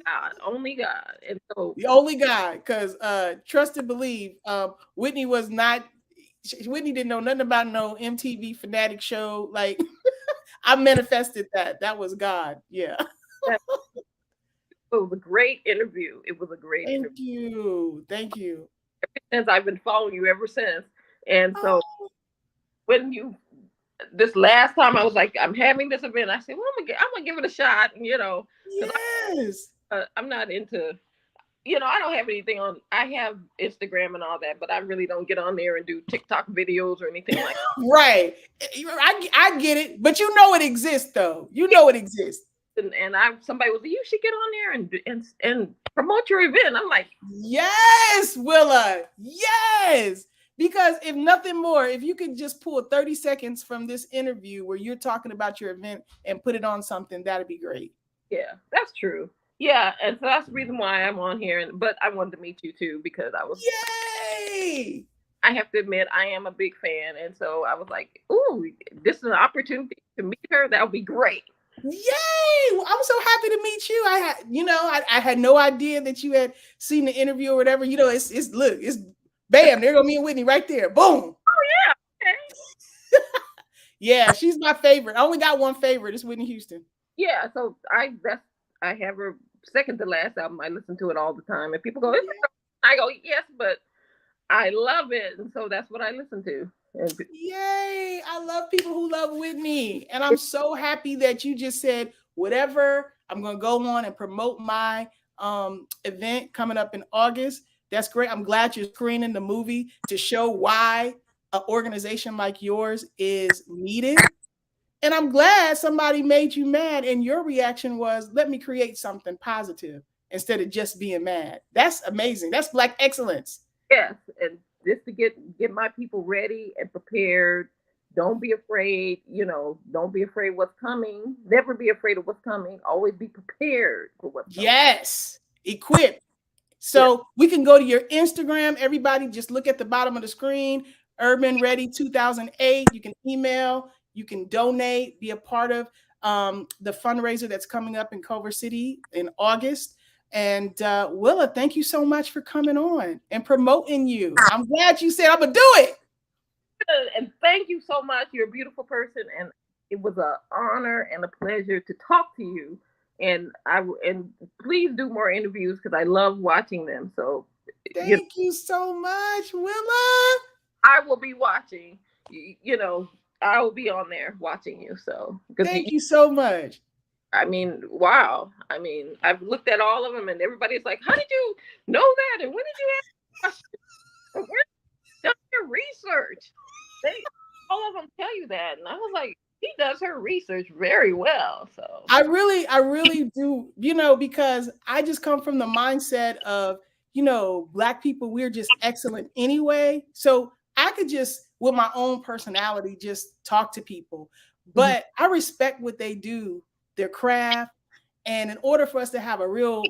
God, only God. And so the only God, because trust and believe, Whitney didn't know nothing about no MTV Fanatic show. Like, I manifested that. That was God. Yeah. It was a great interview. It was a great interview. Thank you. Ever since, I've been following you ever since. And so when this last time, I was like, I'm having this event. I said, well, I'm gonna give it a shot. Yes. I'm not into, I don't have anything on. I have Instagram and all that, but I really don't get on there and do TikTok videos or anything like that. Right. I get it, but it exists, though. It exists. And somebody was like, you should get on there and promote your event. I'm like, yes, Willa. Yes. Because if nothing more, if you could just pull 30 seconds from this interview where you're talking about your event and put it on something, that'd be great. Yeah, that's true. Yeah, and so that's the reason why I'm on here. But I wanted to meet you too, because I was. Yay! I have to admit, I am a big fan, and so I was like, "Ooh, this is an opportunity to meet her. That would be great." Yay! Well, I'm so happy to meet you. I had no idea that you had seen the interview or whatever. It's bam, there go me and Whitney right there. Boom. Oh yeah. Okay. Yeah, she's my favorite. I only got one favorite. It's Whitney Houston. Yeah, so I have her second to last album. I listen to it all the time, and people go, I go, yes, but I love it, and so that's what I listen to. Yay! I love people who love Whitney, and I'm so happy that you just said, whatever, I'm going to go on and promote my event coming up in August. That's great. I'm glad you're screening the movie to show why an organization like yours is needed. And I'm glad somebody made you mad, and your reaction was, let me create something positive instead of just being mad. That's amazing. That's Black excellence. Yes, and just to get my people ready and prepared. Don't be afraid, don't be afraid what's coming. Never be afraid of what's coming. Always be prepared for what's coming. Yes, equipped. So we can go to your Instagram. Everybody just look at the bottom of the screen, Urban Ready 2008. You can email, you can donate, be a part of the fundraiser that's coming up in Culver City in August. And Willa, thank you so much for coming on and promoting you. I'm glad you said I'm gonna do it. And thank you so much. You're a beautiful person, and it was an honor and a pleasure to talk to you. And please do more interviews because I love watching them. So thank you so much, Willa. I will be watching. I will be on there watching you. So thank you so much. I mean, wow. I mean, I've looked at all of them, and everybody's like, "How did you know that? And when did you ask? Where did your research?" All of them tell you that, and I was like, "He does her research very well." So I really do, because I just come from the mindset of, Black people, we're just excellent anyway. So I could just, with my own personality, just talk to people. But I respect what they do, their craft. And in order for us to have a real,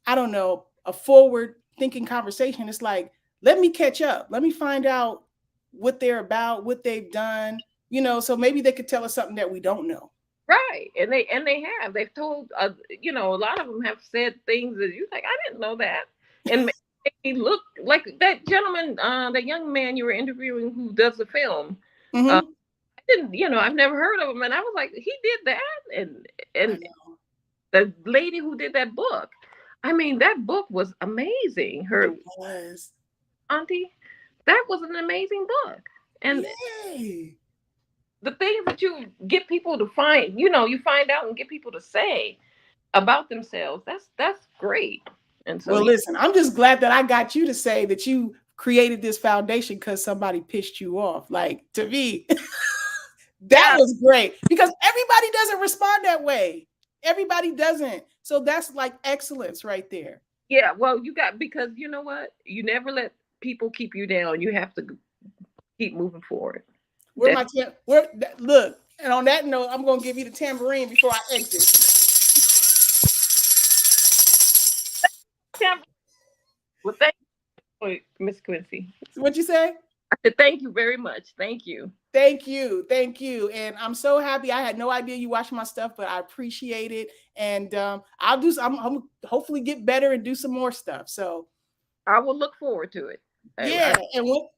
a forward thinking conversation, it's like, let me catch up. Let me find out what they're about, what they've done, so maybe they could tell us something that we don't know. Right. And they've told, a lot of them have said things that you're like, I didn't know that. And he looked like that gentleman, that young man you were interviewing who does the film. I didn't, I've never heard of him. And I was like, he did that. And the lady who did that book, I mean, that book was amazing. It was. Auntie, that was an amazing book. And yay. The things that you get people to find, you find out and get people to say about themselves, that's great. And so, well, listen, I'm just glad that I got you to say that you created this foundation because somebody pissed you off. Like, to me, that was great, because everybody doesn't respond that way. Everybody doesn't. So that's like excellence right there. Yeah, well, because you know what? You never let people keep you down. You have to keep moving forward. Look, and on that note, I'm going to give you the tambourine before I exit. Well, thank you, Miss Quincy. What'd you say? I said thank you very much. Thank you. Thank you. Thank you. And I'm so happy. I had no idea you watched my stuff, but I appreciate it. And I'm hopefully get better and do some more stuff. So I will look forward to it. Yeah,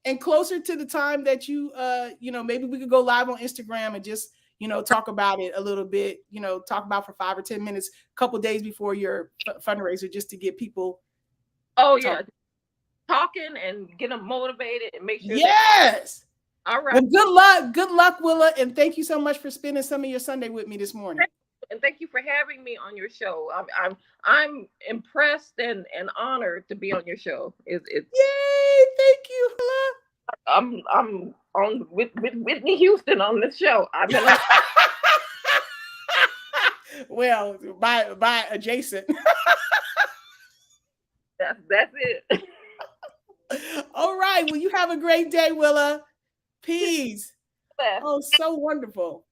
and closer to the time that you, maybe we could go live on Instagram and just, talk about it a little bit, talk about for 5 or 10 minutes, a couple days before your fundraiser, just to get people. Oh, yeah. Talking and get them motivated and make sure. Yes. All right. Well, good luck, Willa. And thank you so much for spending some of your Sunday with me this morning. And thank you for having me on your show. I'm impressed and honored to be on your show. Yay! Thank you, Willa. I'm on with Whitney Houston on this show. I've been well, by adjacent. That's it. All right. Well, you have a great day, Willa. Peace. Oh, so wonderful.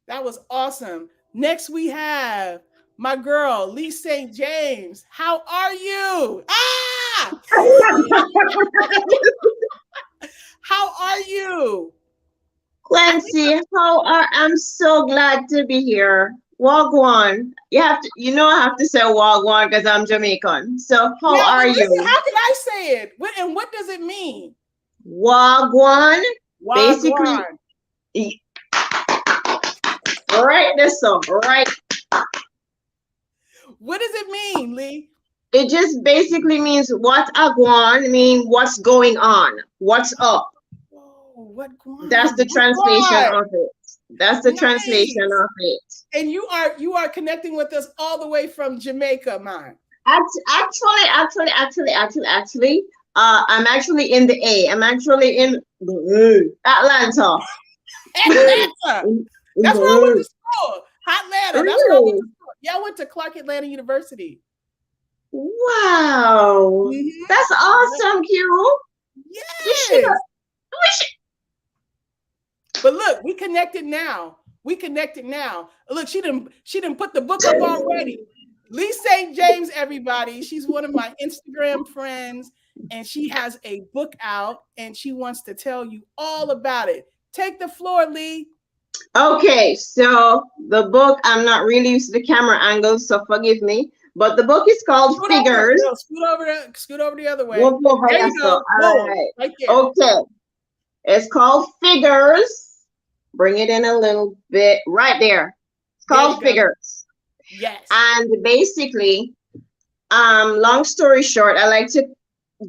That was awesome. Next, we have my girl, Lee St. James. How are you? Ah! How are you? Quincy, I'm so glad to be here. Wagwan. I have to say Wagwan because I'm Jamaican. So how are you? How can I say it? And what does it mean? Wagwan. Basically, right this song, right. What does it mean, Lee? It just basically means what agwan mean what's going on, what's up. That's the translation of it. That's the translation of it. And you are connecting with us all the way from Jamaica, man. Actually, I'm actually in the A. I'm actually in Atlanta. Atlanta. That's where I went to school. Atlanta. That's where I went to school. Yeah, I went to Clark Atlanta University. Wow. That's awesome, Q. Yes. But look, we connected now. Look, she didn't put the book up already. Lee St. James, everybody. She's one of my Instagram friends, and she has a book out, and she wants to tell you all about it. Take the floor, Lee. Okay, so the book, I'm not really used to the camera angles, so forgive me. But the book is called Figures. Scoot over the other way. There you go. All right. Right there. Okay. It's called Figures. Bring it in a little bit. Right there. It's called Figures. Yes. And basically, long story short, I like to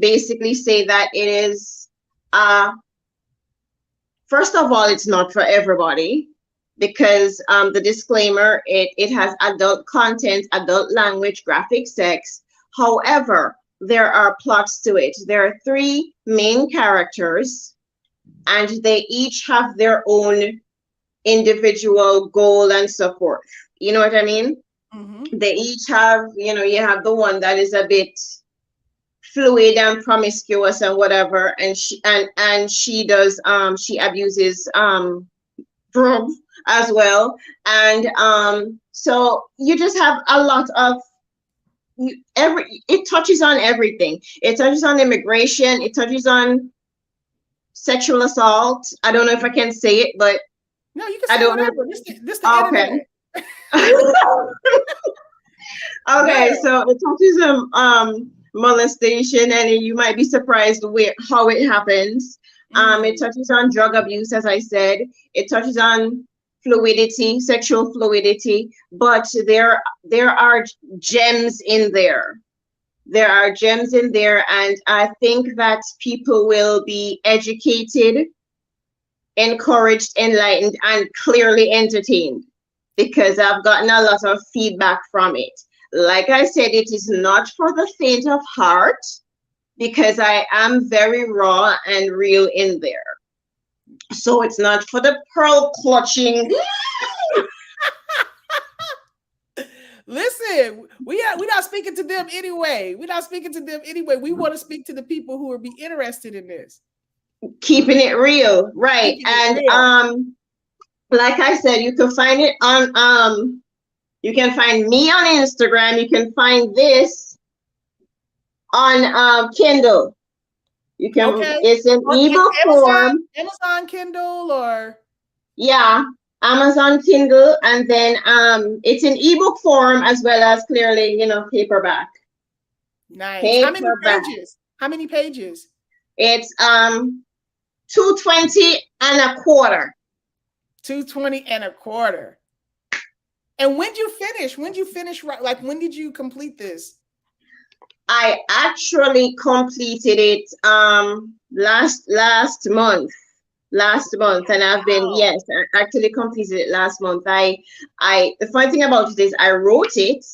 basically say that it is, first of all, it's not for everybody, because the disclaimer, it has adult content, adult language, graphic sex. However, there are plots to it. There are 3 main characters, and they each have their own individual goal and so forth. You know what I mean? They each have, you have the one that is a bit fluid and promiscuous and whatever, and she does she abuses drugs as well, and so you just have a lot of it touches on everything. It touches on immigration, it touches on sexual assault. I don't know if I can say it, but no, you can say whatever. This the internet. Okay, so it touches on molestation, and you might be surprised how it happens. It touches on drug abuse, as I said. It touches on fluidity, sexual fluidity, but there are gems in there. There are gems in there, and I think that people will be educated, encouraged, enlightened, and clearly entertained, because I've gotten a lot of feedback from it. Like I said, it is not for the faint of heart, because I am very raw and real in there. So it's not for the pearl clutching. Listen, we're not speaking to them anyway. We want to speak to the people who will be interested in this. Keeping it real, right? Like I said, you can find it on you can find me on Instagram. You can find this on Kindle. You can it's an ebook form. Amazon Kindle, or Amazon Kindle, and then it's an ebook form as well as clearly, paperback. Nice. Paperback. How many pages? It's 220 and a quarter. 220 and a quarter. And when did you finish? When did you complete this? I actually completed it last month, and I've been I actually completed it last month. I the funny thing about it is I wrote it,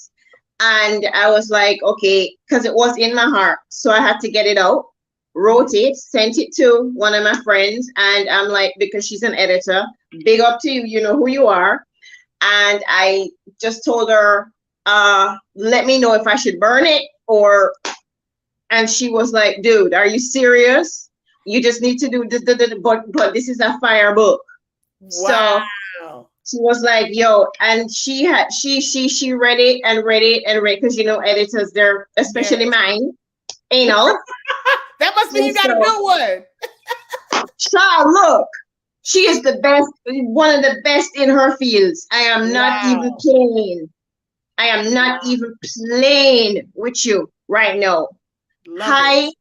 and I was like, okay, because it was in my heart, so I had to get it out. Wrote it, sent it to one of my friends, and I'm like, because she's an editor, big up to you, you know who you are. And I just told her, let me know if I should burn it and she was like, dude, are you serious? You just need to do this, but this is a fire book. Wow. So she was like, yo, and she read it and read it and read, because editors, they're especially mine, That must mean you got a good one. Child, look, she is the best, one of the best in her fields. I am not even playing. I am not even playing with you right now. High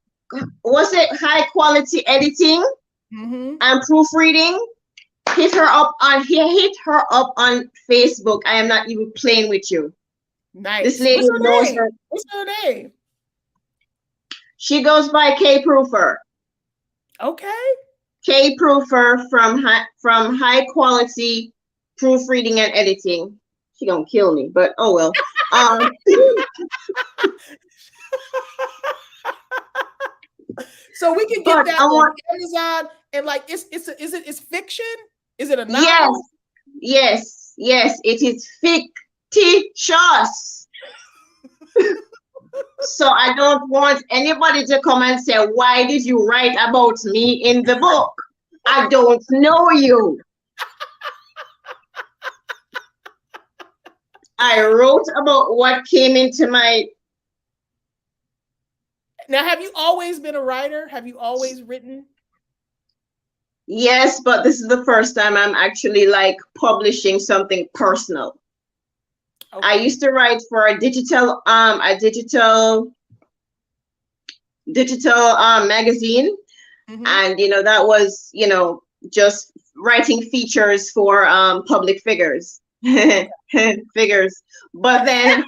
quality editing and proofreading. Hit her up on Facebook. I am not even playing with you. Nice. This lady knows her. What's her name? She goes by K Proofer. Okay. K Proofer from High Quality Proofreading and Editing. She gonna kill me, but oh well. So we can get that on Amazon, and like it's fiction. Is it a novel? Yes. It is fictitious. So I don't want anybody to come and say, why did you write about me in the book? I don't know you. I wrote about what came into my... Now, have you always been a writer? Have you always written? Yes, but this is the first time I'm actually like publishing something personal. Okay. I used to write for a digital magazine, and that was just writing features for public figures. Figures, but then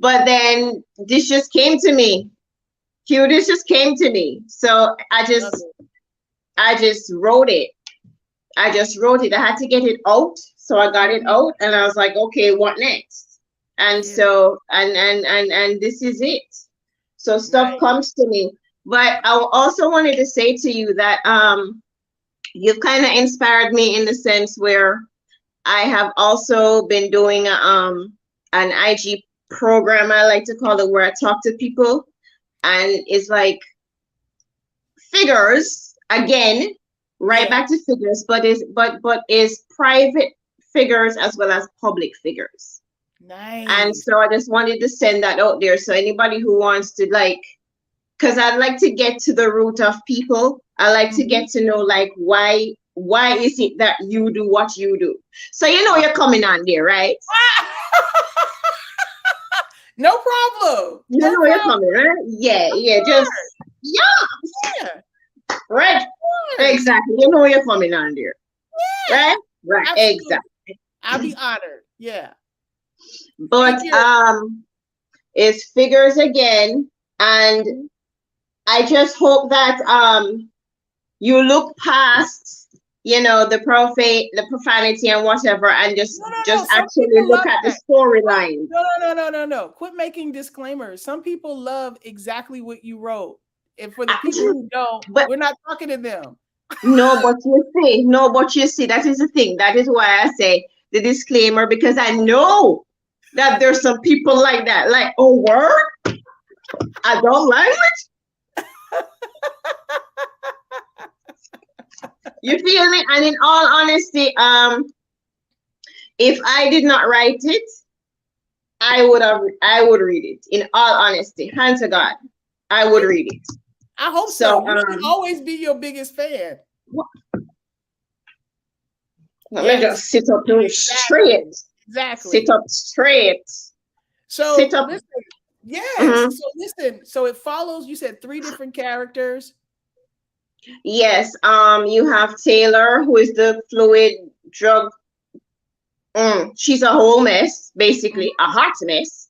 but then this just came to me. This just came to me. So I just wrote it. I had to get it out. So I got it out, and I was like, okay, what next? And so and this is it. So stuff comes to me. But I also wanted to say to you that you've kind of inspired me in the sense where I have also been doing an IG program, I like to call it, where I talk to people, and it's like figures again, back to figures, but is private figures as well as public figures. Nice. And so I just wanted to send that out there. So anybody who wants to because I'd like to get to the root of people. I like to get to know why is it that you do what you do. So you're coming on there, right? No problem. You're coming, right? Yeah. Right. Exactly. You're coming on there. Yeah. Right. Absolutely. Exactly. I'll be honored. Yeah. But it's figures again, and I just hope that you look past the profanity and whatever, and just actually look at the storyline. No. Quit making disclaimers. Some people love exactly what you wrote. And for the people who don't, we're not talking to them. No, but you see, that is the thing. That is why I say the disclaimer, because I know that there's some people like that. Like, oh, word? I don't like it. You feel me? And in all honesty, if I did not write it, I would read it. In all honesty, hands to God, I would read it. I hope so. You should always be your biggest fan. Let me just sit up straight. Exactly. Sit up straight. So sit up. Listen. Yes. So listen. So it follows. You said 3 different characters. Yes. You have Taylor, who is the fluid drug. She's a whole mess, basically a hot mess.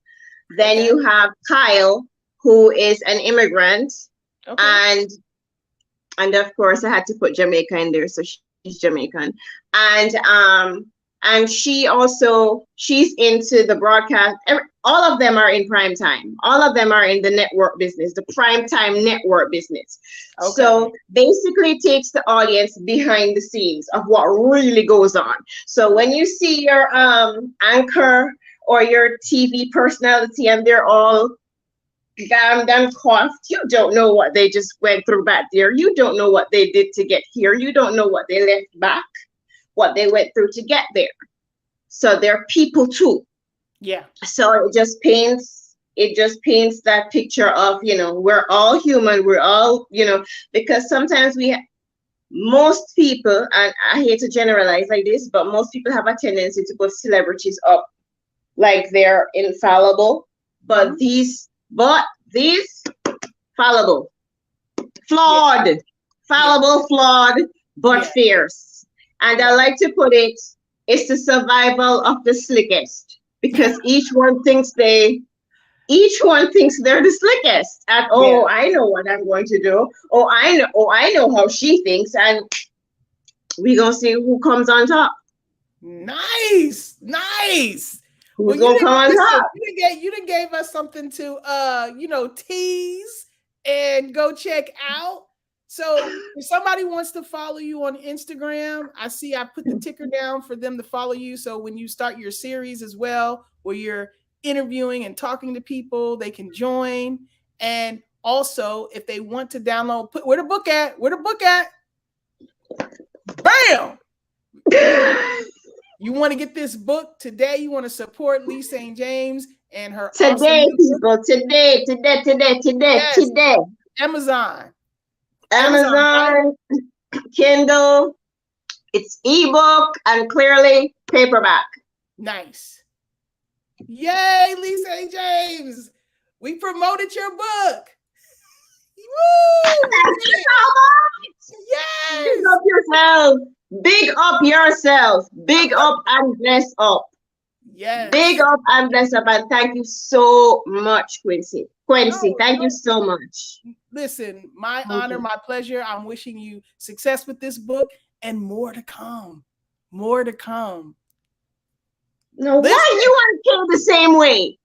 Then you have Kyle, who is an immigrant. Okay. And of course I had to put Jamaica in there, so she's Jamaican. And she's into the broadcast. All of them are in prime time. All of them are in the network business, the prime time network business. Okay. So basically it takes the audience behind the scenes of what really goes on. So when you see your anchor or your TV personality and they're all damned and coughed, you don't know what they just went through back there. You don't know what they did to get here. You don't know what they left back, what they went through to get there. So they're people too. Yeah. So it just paints that picture of, we're all human. We're all, because sometimes most people, and I hate to generalize like this, but most people have a tendency to put celebrities up like they're infallible. But these fallible, flawed, flawed, but fierce. And I like to put it's the survival of the slickest, because each one thinks they're the slickest. And I know what I'm going to do. I know how she thinks, and we're gonna see who comes on top. Nice. Who's gonna come on top? You done gave us something to tease and go check out. So if somebody wants to follow you on Instagram, I see I put the ticker down for them to follow you. So when you start your series as well, where you're interviewing and talking to people, they can join. And also, if they want to download, put where the book at? Where the book at? Bam! You want to get this book today? You want to support Lee St. James and her today, awesome people. Today. Yes. Today. Amazon, Amazon, Kindle. It's ebook and clearly paperback. Nice. Yay, Lee St. James. We promoted your book. Woo! Thank you so much. Yes. Big up yourself. Big up yourself. Big up and bless up. Yes. Big up and bless up. And thank you so much, Quincy. Thank you so much. Listen, my honor, my pleasure. I'm wishing you success with this book and more to come. More to come. No, why you want to kill the same way?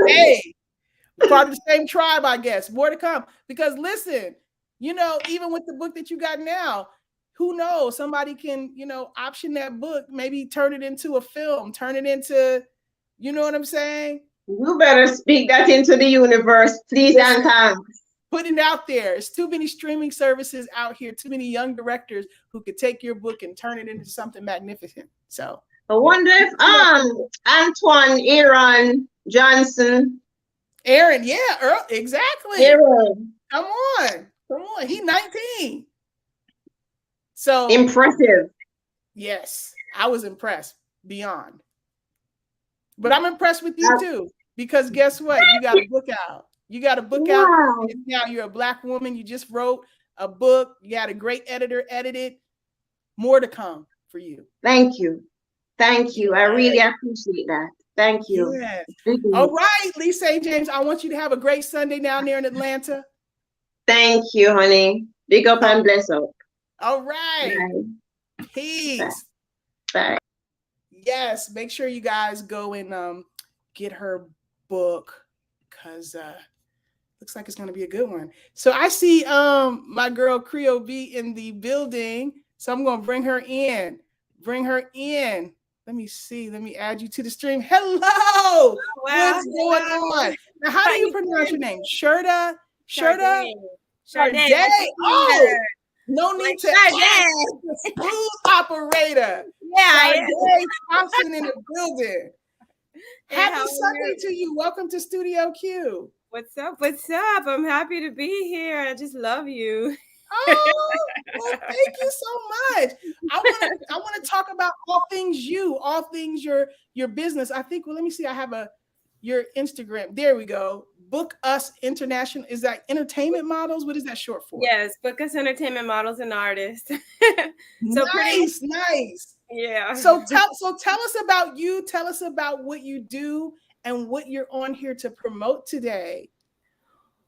Hey, part of the same tribe, I guess. More to come. Because listen, you know, even with the book that you got now, who knows? Somebody can, you know, option that book, maybe turn it into a film, turn it into, you know what I'm saying? You better speak that into the universe, please and thanks. Put it out there. There's too many streaming services out here, too many young directors who could take your book and turn it into something magnificent. So I wonder if Antoine Aaron Johnson. Aaron, yeah, Earl, exactly. Aaron. Come on. He's 19. So impressive. Yes, I was impressed beyond. But I'm impressed with you too, because guess what? You got a book out. You got a book out. Now you're a Black woman. You just wrote a book. You got a great editor, edited. More to come for you. Thank you. Thank you. I really appreciate that. Thank you. Yes. All right, Lee St. James, I want you to have a great Sunday down there in Atlanta. Thank you, honey. Big up and bless up. All right. Bye. Peace. Bye. Yes, make sure you guys go and get her book, because looks like it's going to be a good one. So I see my girl Creole B in the building, so I'm going to bring her in. Let me see. Let me add you to the stream. Hello. Oh, wow. What's going on? Now, how do you pronounce your name? Sherda? Sherda? Oh, no need to ask. Smooth operator. Yeah, Thompson in the building. Happy Sunday to you. Welcome to Studio Q. What's up? I'm happy to be here. I just love you. Oh, well, thank you so much. I want to talk about all things your business. I think, well, let me see. I have your Instagram. There we go. Book Us International. Is that entertainment models? What is that short for? Yes, Book Us Entertainment Models and Artists. Nice. Yeah. So tell us about you. Tell us about what you do and what you're on here to promote today.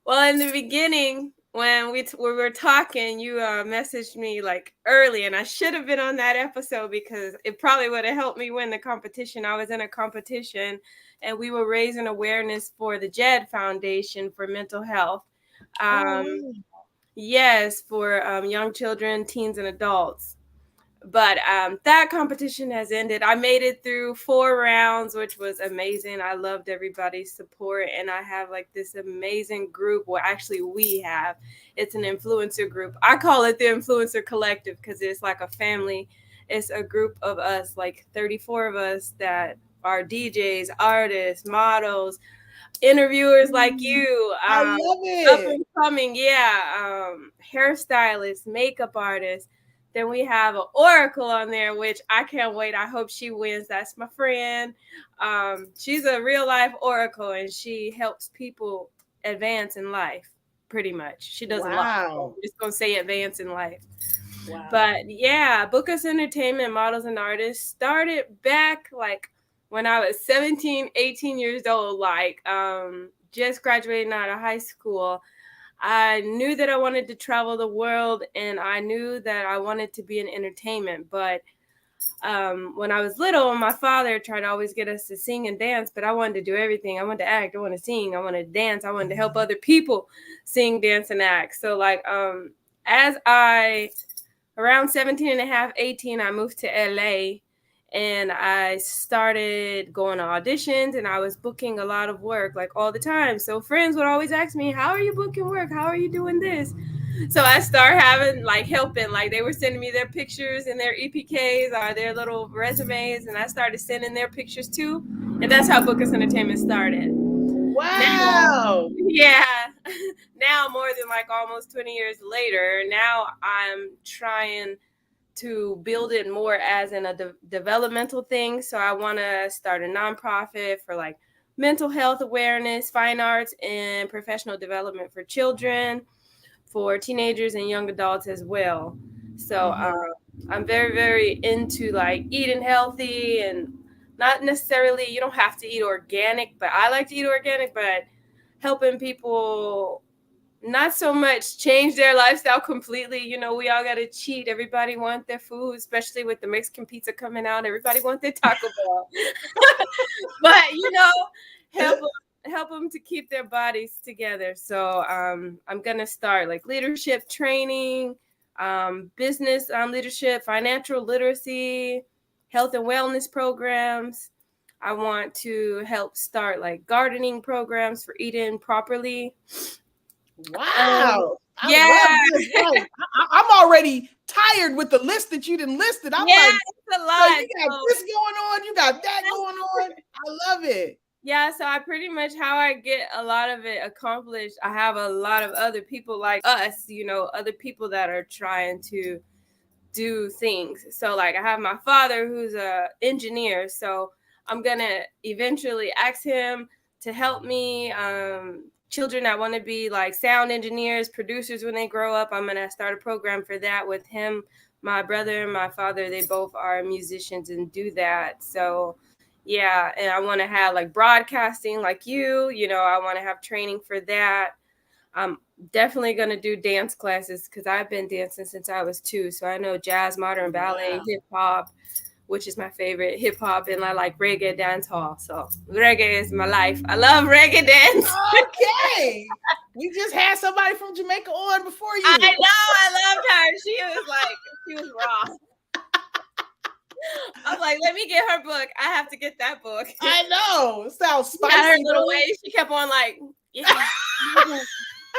Well, in the beginning, when we were talking, you messaged me like early, and I should have been on that episode because it probably would have helped me win the competition. I was in a competition, and we were raising awareness for the JED Foundation for mental health. Yes, for young children, teens, and adults. But that competition has ended. I made it through 4 rounds, which was amazing. I loved everybody's support. And I have like this amazing group. Well, actually, it's an influencer group. I call it the Influencer Collective because it's like a family. It's a group of us, like 34 of us that are DJs, artists, models, interviewers like you. I love it. Up and coming, hairstylists, makeup artists. Then we have an Oracle on there, which I can't wait. I hope she wins. That's my friend. She's a real life Oracle, and she helps people advance in life, pretty much. She does a lot. I'm just going to say advance in life. Wow. But yeah, Book Us Entertainment Models and Artists started back like when I was 17, 18 years old, like just graduating out of high school. I knew that I wanted to travel the world, and I knew that I wanted to be in entertainment, but when I was little, my father tried to always get us to sing and dance, but I wanted to do everything. I wanted to act, I wanted to sing, I wanted to dance, I wanted to help other people sing, dance, and act. So like as I around 17 and a half, 18, I moved to LA and I started going to auditions and I was booking a lot of work like all the time. So friends would always ask me, how are you booking work? How are you doing this? So I started having like helping, like they were sending me their pictures and their EPKs or their little resumes, and I started sending their pictures too. And that's how Book Us Entertainment started. Wow. Now, yeah. Now more than like almost 20 years later, now I'm trying to build it more as in a developmental thing. So I want to start a nonprofit for like mental health awareness, fine arts, and professional development for children, for teenagers and young adults as well. So I'm very, very into like eating healthy and not necessarily, you don't have to eat organic, but I like to eat organic, but helping people not so much change their lifestyle completely. You know, we all got to cheat. Everybody wants their food, especially with the Mexican pizza coming out. Everybody wants their Taco Bell. But, you know, help them to keep their bodies together. So I'm going to start like leadership training, business leadership, financial literacy, health and wellness programs. I want to help start like gardening programs for eating properly. Wow. Yeah. I love this. Like, I'm already tired with the list that you didn't list it. I'm like, it's a lot. So you got this going on, you got that going on. I love it. Yeah, so I pretty much how I get a lot of it accomplished. I have a lot of other people like us, you know, other people that are trying to do things. So like I have my father who's a engineer, so I'm gonna eventually ask him to help me. Children that want to be like sound engineers, producers when they grow up, I'm gonna start a program for that with him. My brother and my father, they both are musicians and do that. So yeah, and I want to have like broadcasting like you know, I want to have training for that. I'm definitely going to do dance classes because I've been dancing since I was 2. So I know jazz, modern ballet, hip hop, which is my favorite, hip hop, and I like reggae dance hall. So reggae is my life. I love reggae dance. Okay. We just had somebody from Jamaica on before you. I know. I loved her. She was raw. I'm like, let me get her book. I have to get that book. I know. It sounds spicy. Her little way. She kept on like, yeah.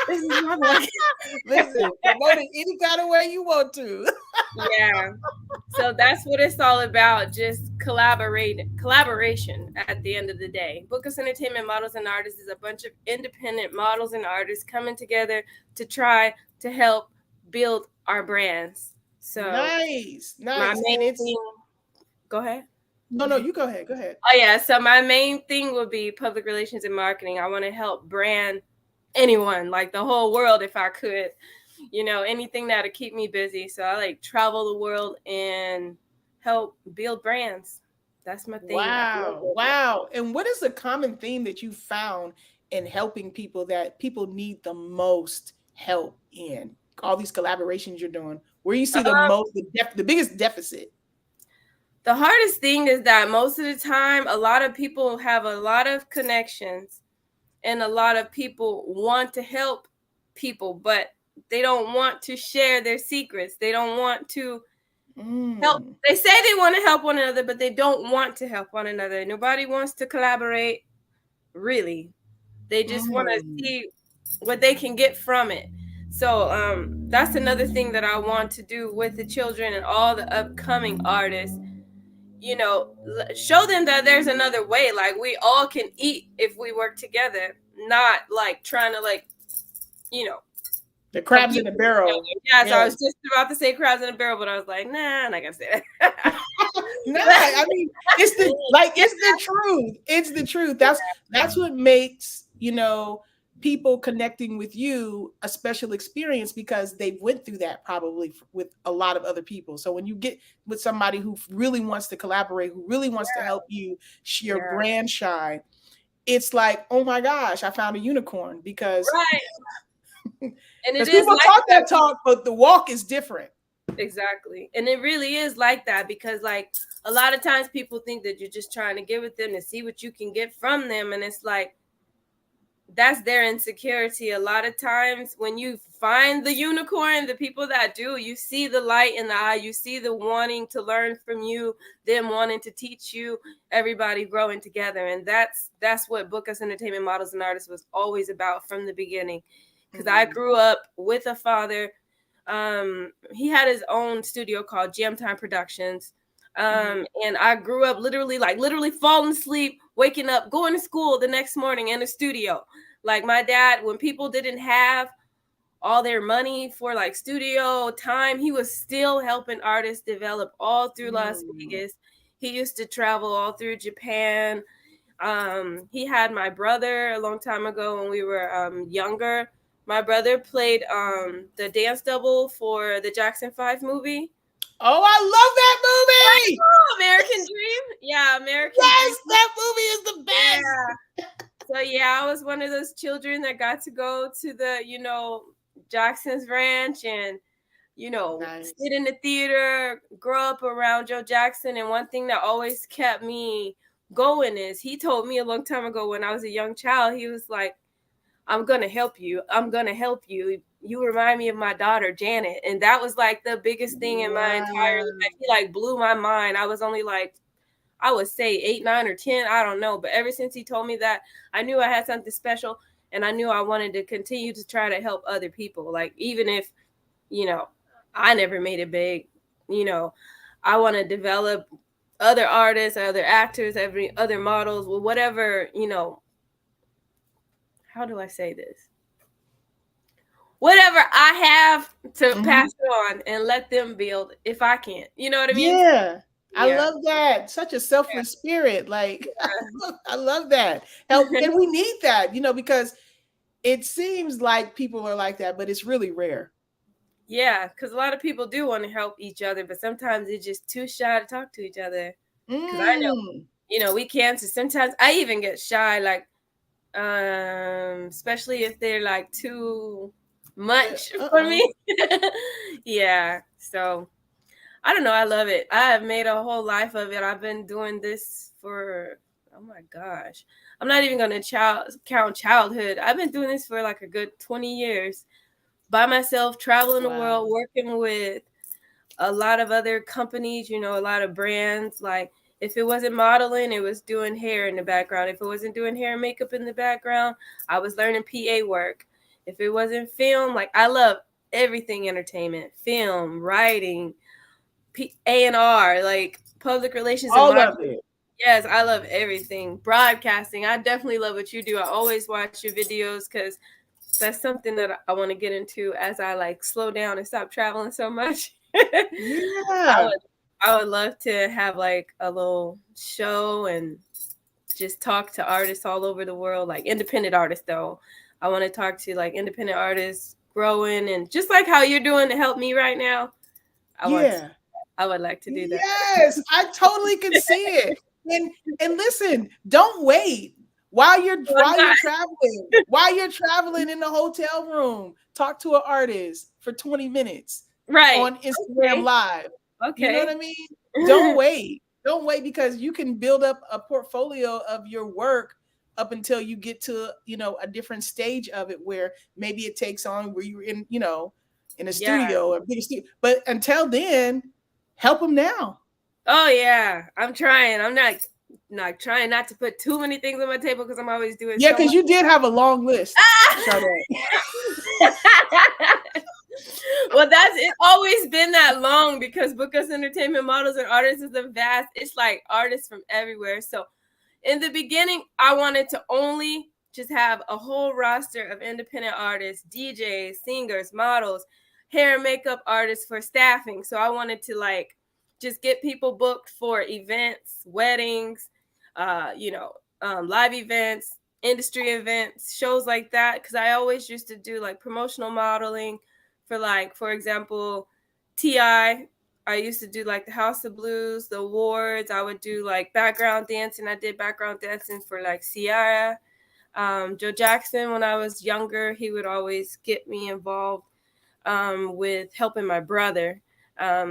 This is my book. Listen, promote it any kind of way you want to. Yeah. So that's what it's all about. Just collaboration at the end of the day. Book Us Entertainment Models and Artists is a bunch of independent models and artists coming together to try to help build our brands. So nice. My main thing, go ahead. No, you go ahead. Go ahead. Oh yeah. So my main thing would be public relations and marketing. I want to help brand anyone, like the whole world if I could, you know, anything that'll keep me busy. So I like travel the world and help build brands. That's my thing. Wow. And what is the common theme that you found in helping people that people need the most help in? All these collaborations you're doing, where you see the biggest deficit? The hardest thing is that most of the time, a lot of people have a lot of connections and a lot of people want to help people, but they don't want to share their secrets. They don't want to help. They say they want to help one another, but they don't want to help one another. Nobody wants to collaborate, really. They just want to see what they can get from it. So that's another thing that I want to do with the children and all the upcoming artists. You know, show them that there's another way. Like we all can eat if we work together, not like trying to like, you know, the crabs in the barrel. Yeah, so I was just about to say crabs in the barrel, but I was like, nah, I'm not gonna say that. No, I mean it's the truth. It's the truth. That's what makes, you know, people connecting with you a special experience, because they went through that probably with a lot of other people. So when you get with somebody who really wants to collaborate, who really wants to help you your brand shine, it's like, oh my gosh, I found a unicorn. Because and people talk that talk, but the walk is different. Exactly. And it really is like that, because like a lot of times people think that you're just trying to get with them to see what you can get from them, and it's like that's their insecurity. A lot of times when you find the unicorn, the people that do, you see the light in the eye, you see the wanting to learn from you, them wanting to teach you, everybody growing together. And that's what Book Us Entertainment Models and Artists was always about from the beginning. Because I grew up with a father. He had his own studio called Jam Time Productions. And I grew up literally falling asleep, waking up, going to school the next morning in a studio. Like my dad, when people didn't have all their money for like studio time, he was still helping artists develop all through Las Vegas. He used to travel all through Japan. He had my brother a long time ago when we were younger. My brother played the dance double for the Jackson 5 movie. Oh, I love that movie! American Dream? Yeah, American Yes, Dream. that movie is the best! Yeah. So yeah, I was one of those children that got to go to the, Jackson's Ranch and, sit in the theater, grow up around Joe Jackson. And one thing that always kept me going is he told me a long time ago when I was a young child, he was like, I'm going to help you. I'm going to help you. You remind me of my daughter, Janet. And that was like the biggest thing in my entire life. He like blew my mind. I was only like, I would say 8, 9, or 10. I don't know. But ever since he told me that, I knew I had something special. And I knew I wanted to continue to try to help other people. Like, even if, I never made it big, I want to develop other artists, other actors, other models, whatever, how do I say this? Whatever I have to pass it on and let them build if I can. You know what I mean? Yeah. I Yeah. love that. Such a selfless spirit. Like, I love that. Help, and we need that, because it seems like people are like that, but it's really rare. Yeah, because a lot of people do want to help each other, but sometimes they're just too shy to talk to each other. Because I know, we can. So sometimes I even get shy, like, especially if they're like too much for me. Yeah. So I don't know. I love it. I have made a whole life of it. I've been doing this for, oh my gosh, I'm not even going to count childhood. I've been doing this for like a good 20 years by myself, traveling the world, working with a lot of other companies, a lot of brands. Like, if it wasn't modeling, it was doing hair in the background. If it wasn't doing hair and makeup in the background, I was learning PA work. If it wasn't film, like, I love everything entertainment, film, writing, A&R, like public relations and All marketing. of it. Yes, I love everything. Broadcasting, I definitely love what you do. I always watch your videos because that's something that I want to get into as I like slow down and stop traveling so much. Yeah. I would love to have like a little show and just talk to artists all over the world, like independent artists though. I want to talk to like independent artists growing, and just like how you're doing to help me right now. I would like to do that. Yes, I totally can see it. And listen, don't wait. While you're traveling in the hotel room, talk to an artist for 20 minutes on Instagram Live. Okay. You know what I mean? Don't wait. Don't wait, because you can build up a portfolio of your work up until you get to, a different stage of it where maybe it takes on where you're in, in a studio or a big studio. But until then, help them now. Oh yeah, I'm trying. I'm not trying not to put too many things on my table because I'm always doing. Yeah, because you did have a long list. Well, it's always been that long because Book Us Entertainment Models and Artists is a vast. It's like artists from everywhere. So in the beginning, I wanted to only just have a whole roster of independent artists, DJs, singers, models, hair and makeup artists for staffing. So I wanted to like just get people booked for events, weddings, live events, industry events, shows like that. Because I always used to do like promotional modeling for like, for example, T.I. I used to do like the House of Blues, the awards. I would do like background dancing. I did background dancing for like Ciara. Joe Jackson, when I was younger, he would always get me involved with helping my brother.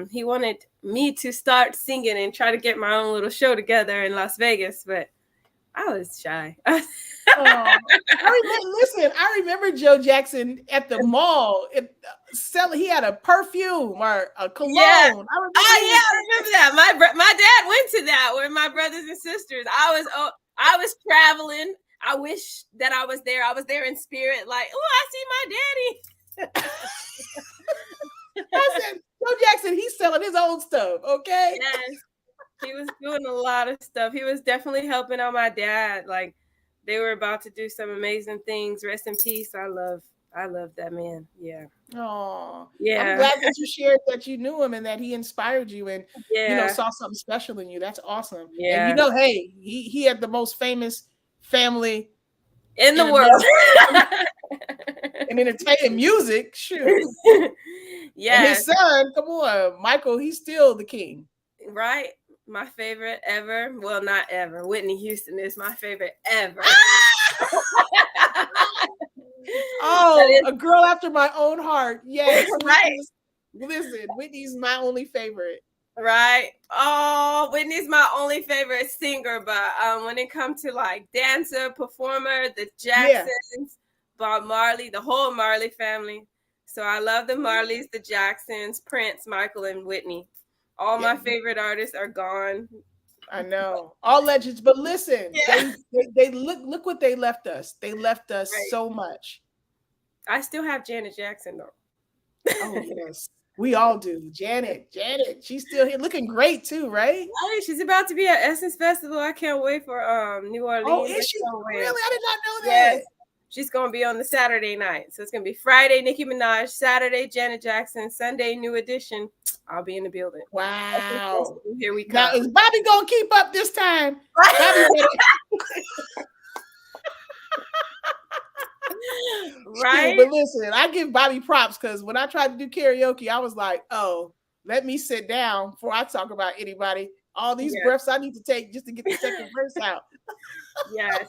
He wanted me to start singing and try to get my own little show together in Las Vegas, but I was shy. I remember Joe Jackson at the mall. He had a perfume or a cologne. Yeah. I remember that. My dad went to that with my brothers and sisters. I was traveling. I wish that I was there. I was there in spirit, like, oh, I see my daddy. I said, Joe Jackson, he's selling his own stuff, okay? Yes. He was doing a lot of stuff. He was definitely helping out my dad. Like, they were about to do some amazing things. Rest in peace. I love that man. Yeah. Oh, yeah. I'm glad that you shared that you knew him and that he inspired you and saw something special in you. That's awesome. Yeah. And hey, he had the most famous family in the world. In entertainment music. Shoot. Yeah. And his son, come on, Michael, he's still the king. Right. My favorite ever. Well, not ever. Whitney Houston is my favorite ever. A girl after my own heart. Yes. Right. Listen, Whitney's my only favorite. Right. Oh, Whitney's my only favorite singer. But when it comes to like dancer, performer, the Jacksons, Bob Marley, the whole Marley family. So I love the Marleys, the Jacksons, Prince, Michael, and Whitney. All my favorite artists are gone. I know. All legends. But listen, they look what they left us. They left us so much. I still have Janet Jackson though. Oh yes. We all do. Janet, she's still here looking great too, right? Right. She's about to be at Essence Festival. I can't wait for New Orleans. Oh, is she? Really? I did not know that. Yes. She's going to be on the Saturday night. So it's going to be Friday, Nicki Minaj, Saturday, Janet Jackson, Sunday, New Edition. I'll be in the building. Wow. Here we come. Now, is Bobby going to keep up this time? Right? But listen, I give Bobby props because when I tried to do karaoke, I was like, oh, let me sit down before I talk about anybody. All these breaths I need to take just to get the second verse out. Yes.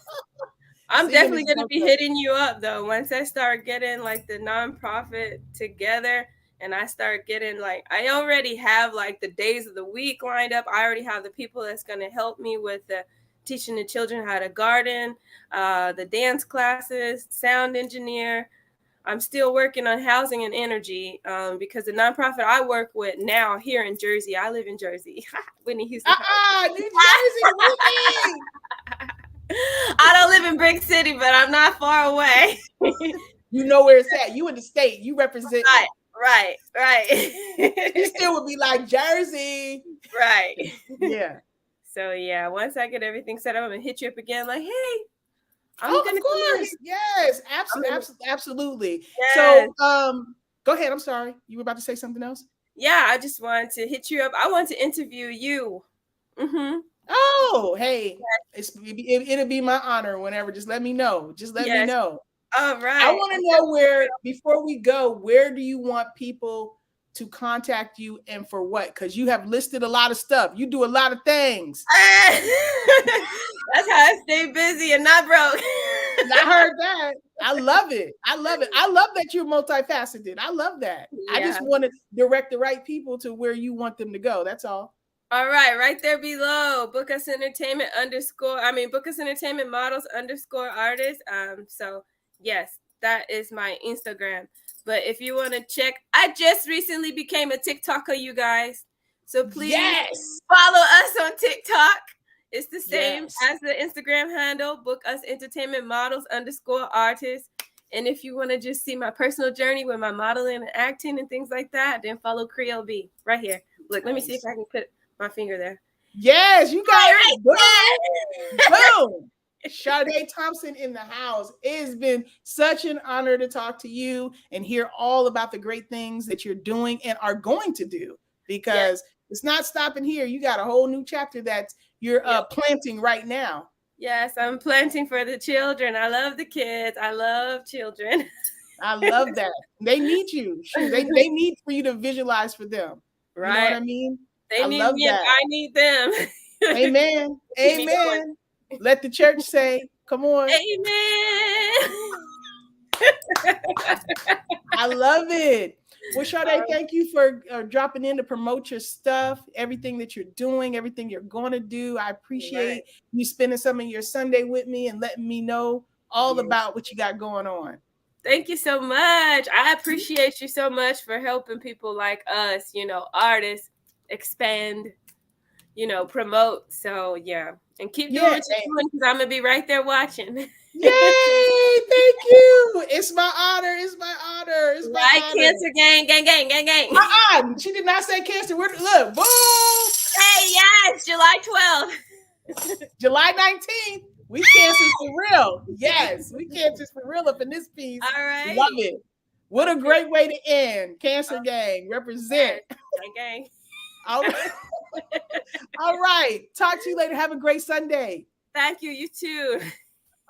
I'm definitely going to be hitting you up though. Once I start getting like the nonprofit together and I start getting like, I already have like the days of the week lined up. I already have the people that's going to help me with the teaching the children how to garden, the dance classes, sound engineer. I'm still working on housing and energy because the nonprofit I work with now here in Jersey, I live in Jersey, Whitney Houston. New Jersey, Whitney. I don't live in Brick City, but I'm not far away. You know where it's at. You in the state. You represent. Right. You still would be like Jersey. Right. Yeah. So yeah, once I get everything set up, I'm gonna hit you up again. Like, hey, I'm gonna of course. Yes, absolutely. Yes. So, go ahead. I'm sorry. You were about to say something else. Yeah, I just wanted to hit you up. I want to interview you. Mm-hmm. Oh, hey, it'll be my honor whenever. Just let me know. Just let me know. All right. I want to know before we go, where do you want people to contact you and for what? Because you have listed a lot of stuff. You do a lot of things. That's how I stay busy and not broke. I heard that. I love it. I love that you're multifaceted. I love that. Yeah. I just want to direct the right people to where you want them to go. That's all. All right there below, book us entertainment models _artists. So yes, that is my Instagram. But if you want to check, I just recently became a TikToker, you guys. So please follow us on TikTok. It's the same as the Instagram handle, book us entertainment models _artists. And if you want to just see my personal journey with my modeling and acting and things like that, then follow Creole B right here. Look, let me see if I can put my finger there. Yes, you got it. Boom. Sade Thompson in the house. It has been such an honor to talk to you and hear all about the great things that you're doing and are going to do, because it's not stopping here. You got a whole new chapter that you're planting right now. Yes, I'm planting for the children. I love the kids. I love children. I love that. They need you. They need for you to visualize for them. Right. You know what I mean? They need me and I need them. Amen. Amen. Let the church say, come on. Amen. I love it. Well, Sade, thank you for dropping in to promote your stuff, everything that you're doing, everything you're going to do. I appreciate you spending some of your Sunday with me and letting me know all about what you got going on. Thank you so much. I appreciate you so much for helping people like us, artists expand, promote. So, yeah. And keep doing what you're doing because I'm going to be right there watching. Yay! Thank you. It's my honor. It's my honor. It's my honor. Cancer gang, gang, gang, gang, gang. She did not say cancer. Look, boom. Hey, yes, July 12th. July 19th. We cancers for real. Yes, we cancers for real up in this piece. All right. Love it. What a great way to end. Cancer gang, represent. Gang, gang. All right. All right. Talk to you later. Have a great Sunday. Thank you. You too.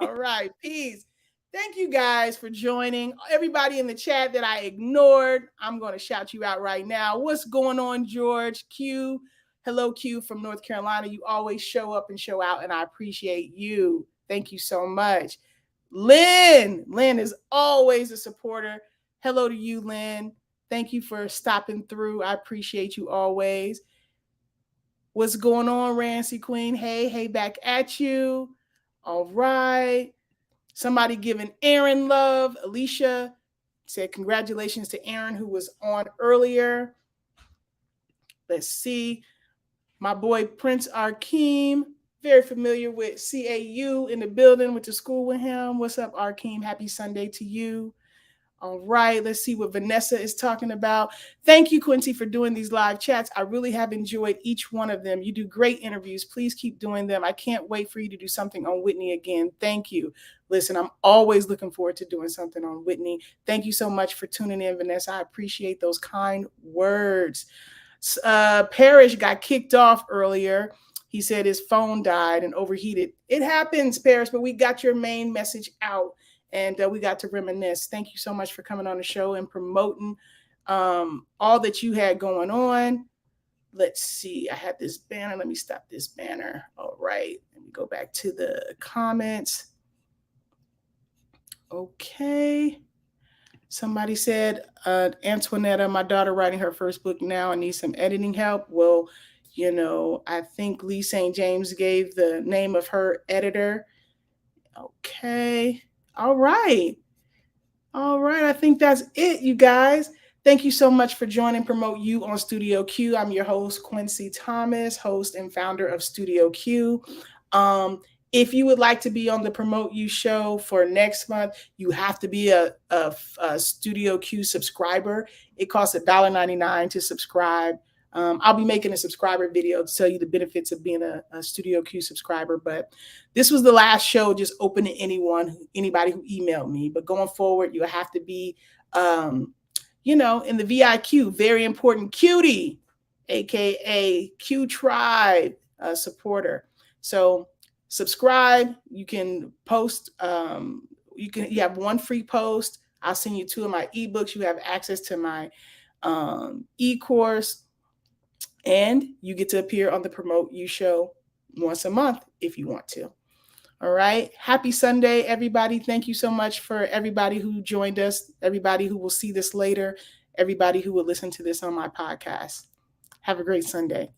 All right. Peace. Thank you guys for joining. Everybody in the chat that I ignored, I'm going to shout you out right now. What's going on, George? Q. Hello, Q from North Carolina. You always show up and show out, and I appreciate you. Thank you so much. Lynn is always a supporter. Hello to you, Lynn. Thank you for stopping through. I appreciate you always. What's going on, Rancy Queen? Hey, back at you. All right. Somebody giving Aaron love. Alicia said congratulations to Aaron, who was on earlier. Let's see. My boy Prince Arkeem, very familiar with CAU in the building, went to school with him. What's up, Arkeem? Happy Sunday to you. All right, let's see what Vanessa is talking about. Thank you, Quincy, for doing these live chats. I really have enjoyed each one of them. You do great interviews. Please keep doing them. I can't wait for you to do something on Whitney again. Thank you. Listen, I'm always looking forward to doing something on Whitney. Thank you so much for tuning in, Vanessa. I appreciate those kind words. Parrish got kicked off earlier. He said his phone died and overheated. It happens, Parrish, but we got your main message out and we got to reminisce. Thank you so much for coming on the show and promoting all that you had going on. Let's see. I had this banner. Let me stop this banner. All right. Let me go back to the comments. Okay. Somebody said, Antoinetta, my daughter writing her first book now and needs some editing help. Well, I think Lee St. James gave the name of her editor. Okay. All right. I think that's it, you guys. Thank you so much for joining Promote You on Studio Q. I'm your host, Quincy Thomas, host and founder of Studio Q. If you would like to be on the Promote You show for next month, you have to be a Studio Q subscriber. It costs $1.99 to subscribe. I'll be making a subscriber video to tell you the benefits of being a Studio Q subscriber. But this was the last show just open to anybody who emailed me. But going forward, you have to be, in the VIQ, very important cutie, aka Q Tribe supporter. So subscribe. You can post. You have one free post. I'll send you 2 of my ebooks. You have access to my e-course, and you get to appear on the Promote You show once a month if you want to. All right. Happy Sunday, everybody. Thank you so much for everybody who joined us, everybody who will see this later, everybody who will listen to this on my podcast. Have a great Sunday.